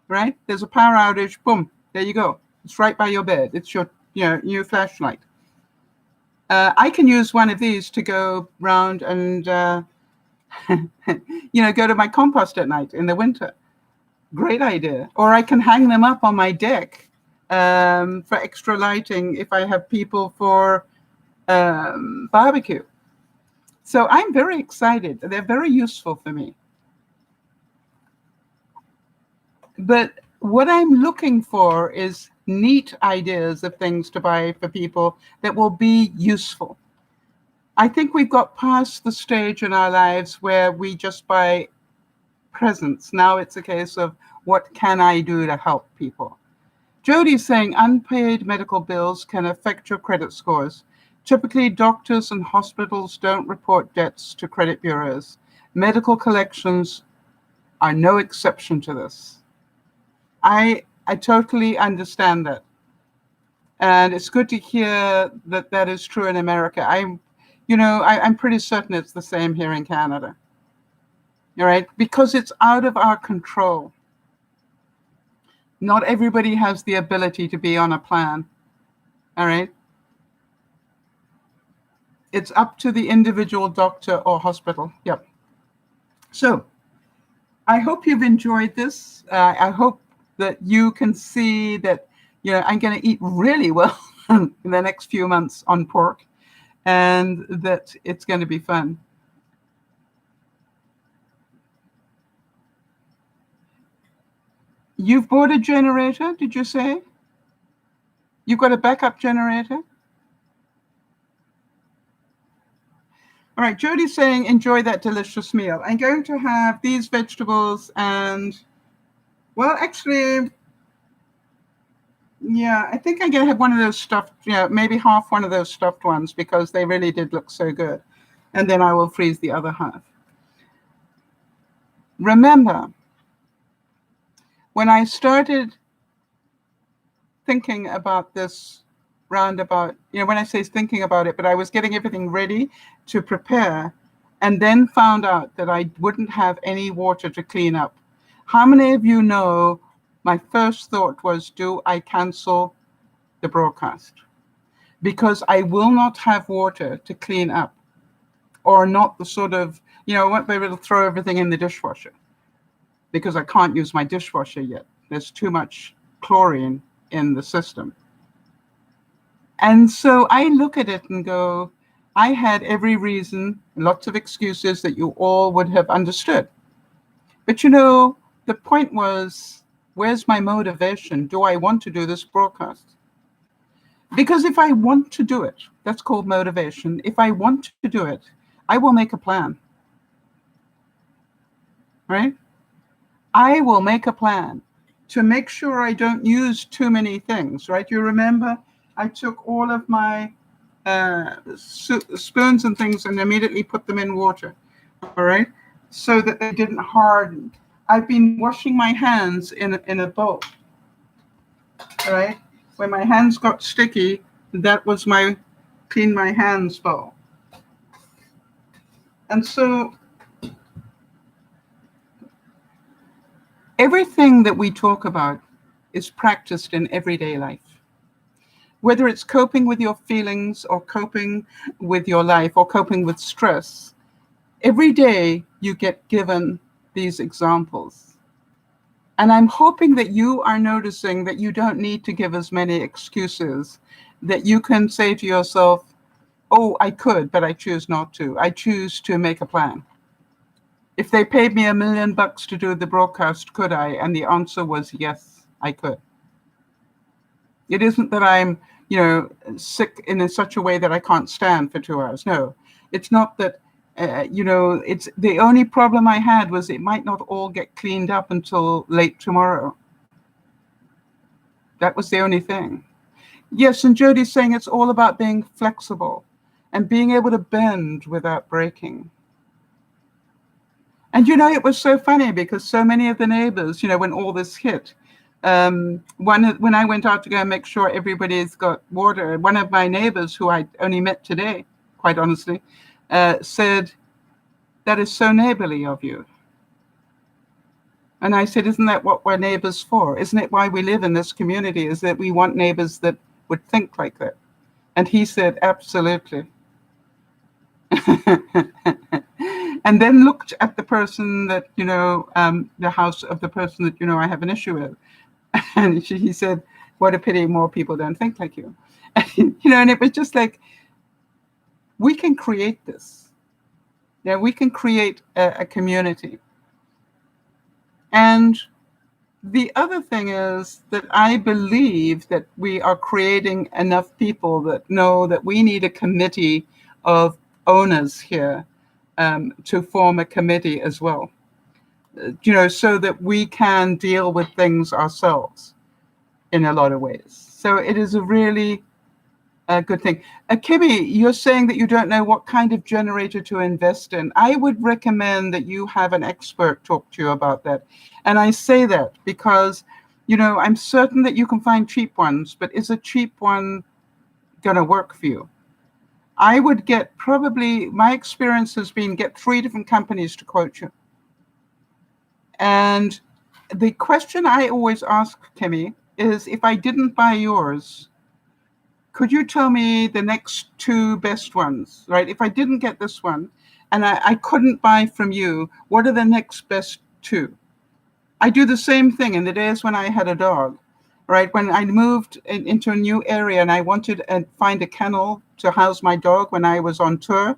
right? There's a power outage, boom, there you go. It's right by your bed. It's your, new flashlight. I can use one of these to go round and, go to my compost at night in the winter. Great idea. Or I can hang them up on my deck for extra lighting if I have people for barbecue. So I'm very excited. They're very useful for me. But what I'm looking for is neat ideas of things to buy for people that will be useful. I think we've got past the stage in our lives where we just buy presents. Now it's a case of what can I do to help people? Jody's saying unpaid medical bills can affect your credit scores. Typically, doctors and hospitals don't report debts to credit bureaus. Medical collections are no exception to this. I totally understand that. And it's good to hear that that is true in America. I'm pretty certain it's the same here in Canada. All right? Because it's out of our control. Not everybody has the ability to be on a plan. All right? It's up to the individual doctor or hospital. Yep. So I hope you've enjoyed this. I hope that you can see that, I'm going to eat really well in the next few months on pork, and that it's going to be fun. You've bought a generator, did you say? You've got a backup generator? All right, Jody's saying, enjoy that delicious meal. I'm going to have these vegetables and, well, actually, yeah, I think I'm going to have one of those stuffed, maybe half one of those stuffed ones because they really did look so good. And then I will freeze the other half. Remember, when I started thinking about this roundabout, when I say thinking about it, but I was getting everything ready to prepare and then found out that I wouldn't have any water to clean up. How many of you know my first thought was, do I cancel the broadcast? Because I will not have water to clean up, or not the sort of, I won't be able to throw everything in the dishwasher because I can't use my dishwasher yet. There's too much chlorine in the system. And so I look at it and go, I had every reason, lots of excuses that you all would have understood. But the point was, where's my motivation? Do I want to do this broadcast? Because if I want to do it, that's called motivation. If I want to do it, I will make a plan. Right? I will make a plan to make sure I don't use too many things, right? You remember I took all of my spoons and things and immediately put them in water, all right? So that they didn't harden. I've been washing my hands in a bowl, all right? When my hands got sticky, that was my clean my hands bowl. And so everything that we talk about is practiced in everyday life. Whether it's coping with your feelings or coping with your life or coping with stress, every day you get given these examples. And I'm hoping that you are noticing that you don't need to give as many excuses, that you can say to yourself, oh, I could, but I choose not to. I choose to make a plan. If they paid me $1 million to do the broadcast, could I? And the answer was yes, I could. It isn't that I'm, sick in such a way that I can't stand for 2 hours. No, it's not that, it's the only problem I had was it might not all get cleaned up until late tomorrow. That was the only thing. Yes, and Jody's saying it's all about being flexible and being able to bend without breaking. And, it was so funny because so many of the neighbors, when all this hit, when I went out to go and make sure everybody's got water, one of my neighbors who I only met today, quite honestly, said, that is so neighborly of you. And I said, isn't that what we're neighbors for? Isn't it why we live in this community, is that we want neighbors that would think like that? And he said, absolutely. And then looked at the person that, the house of the person that, I have an issue with. And he said, what a pity more people don't think like you. And it was just like, we can create this. Yeah, we can create a community. And the other thing is that I believe that we are creating enough people that know that we need a committee of owners here, to form a committee as well, so that we can deal with things ourselves in a lot of ways. So it is a really good thing. Kimmy, you're saying that you don't know what kind of generator to invest in. I would recommend that you have an expert talk to you about that. And I say that because, I'm certain that you can find cheap ones, but is a cheap one going to work for you? I would my experience has been get 3 different companies to quote you. And the question I always ask, Kimmy, is if I didn't buy yours, could you tell me the next 2 best ones, right? If I didn't get this one and I couldn't buy from you, what are the next best 2? I do the same thing in the days when I had a dog, right? When I moved into a new area and I wanted to find a kennel to house my dog when I was on tour,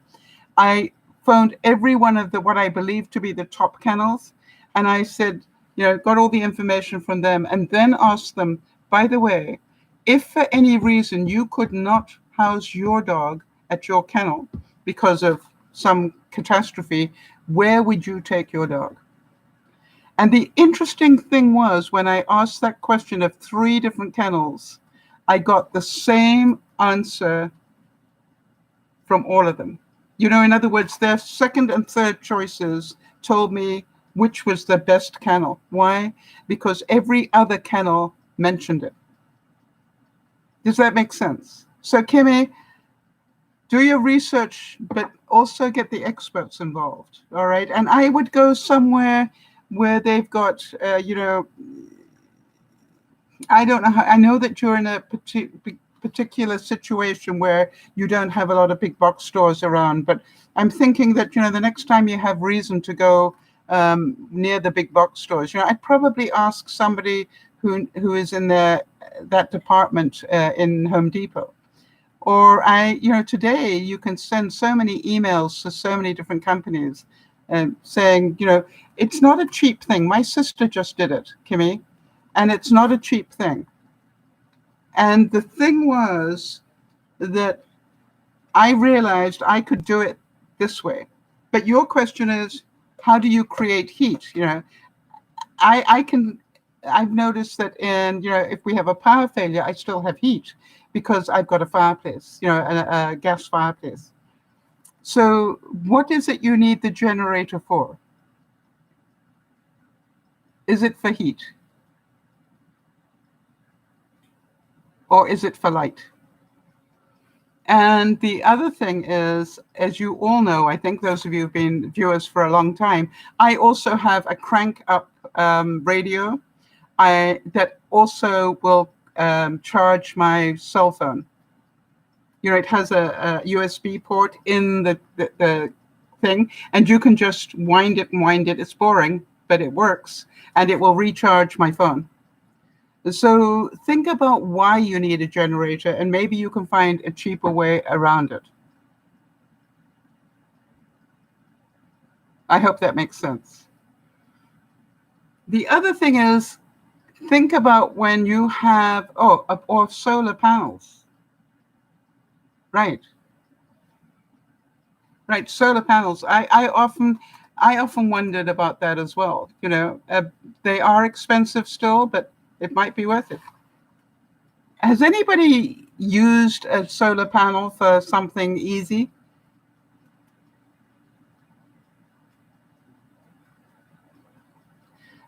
I phoned every one of what I believed to be the top kennels. And I said, got all the information from them and then asked them, by the way, if for any reason you could not house your dog at your kennel because of some catastrophe, where would you take your dog? And the interesting thing was when I asked that question of 3 different kennels, I got the same answer from all of them. In other words, their second and third choices told me which was the best kennel. Why? Because every other kennel mentioned it. Does that make sense? So, Kimmy, do your research, but also get the experts involved. All right. And I would go somewhere where they've got, I don't know I know that you're in a particular situation where you don't have a lot of big box stores around, but I'm thinking that, the next time you have reason to go near the big box stores, I'd probably ask somebody who is in that department in Home Depot. Or today you can send so many emails to so many different companies saying, it's not a cheap thing. My sister just did it, Kimmy, and it's not a cheap thing. And the thing was that I realized I could do it this way. But your question is, how do you create heat? I've noticed that if we have a power failure, I still have heat because I've got a fireplace, a gas fireplace. So what is it you need the generator for? Is it for heat? Or is it for light? And the other thing is, as you all know, I think those of you who've been viewers for a long time, I also have a crank up radio that also will charge my cell phone. It has a USB port in the thing, and you can just wind it and wind it. It's boring, but it works, and it will recharge my phone. So think about why you need a generator, and maybe you can find a cheaper way around it. I hope that makes sense. The other thing is, think about when you have, or solar panels. Right. Right, solar panels. I often wondered about that as well. They are expensive still, but it might be worth it. Has anybody used a solar panel for something easy?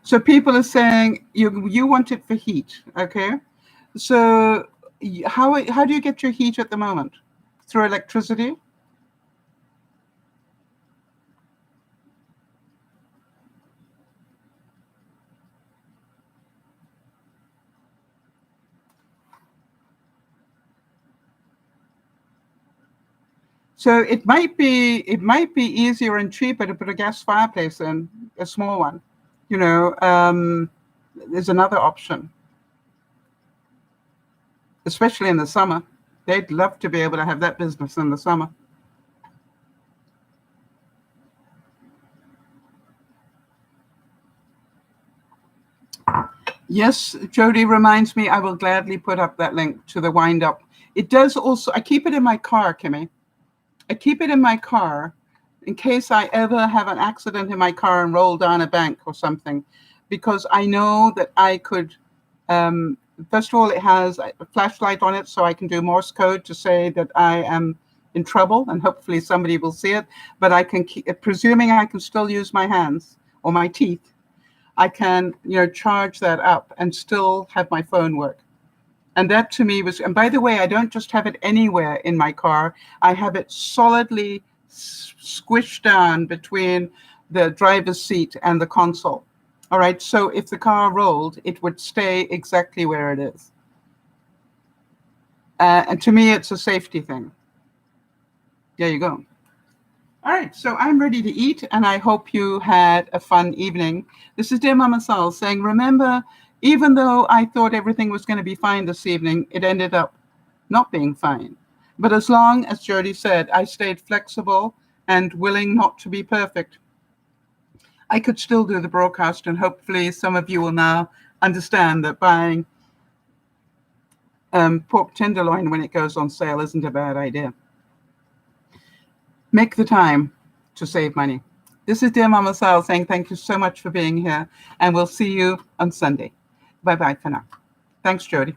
So people are saying you want it for heat, okay? So how do you get your heat at the moment? Through electricity? So it might be easier and cheaper to put a gas fireplace in, a small one. There's another option, especially in the summer. They'd love to be able to have that business in the summer. Yes, Jody reminds me, I will gladly put up that link to the wind up. It does also, I keep it in my car, Kimmy. I keep it in my car in case I ever have an accident in my car and roll down a bank or something, because I know that I could, first of all, it has a flashlight on it, so I can do Morse code to say that I am in trouble, and hopefully somebody will see it. But I can keep, presuming I can still use my hands or my teeth, I can, charge that up and still have my phone work. And that to me was, and by the way, I don't just have it anywhere in my car. I have it solidly squished down between the driver's seat and the console. All right. So if the car rolled, it would stay exactly where it is. And to me, it's a safety thing. There you go. All right, so I'm ready to eat, and I hope you had a fun evening. This is Dear Mama Sal saying, remember, even though I thought everything was going to be fine this evening, it ended up not being fine. But as long as Jody said, I stayed flexible and willing not to be perfect, I could still do the broadcast, and hopefully some of you will now understand that buying pork tenderloin when it goes on sale isn't a bad idea. Make the time to save money. This is Dear Mama Sal saying thank you so much for being here, and we'll see you on Sunday. Bye-bye for now. Thanks, Jody.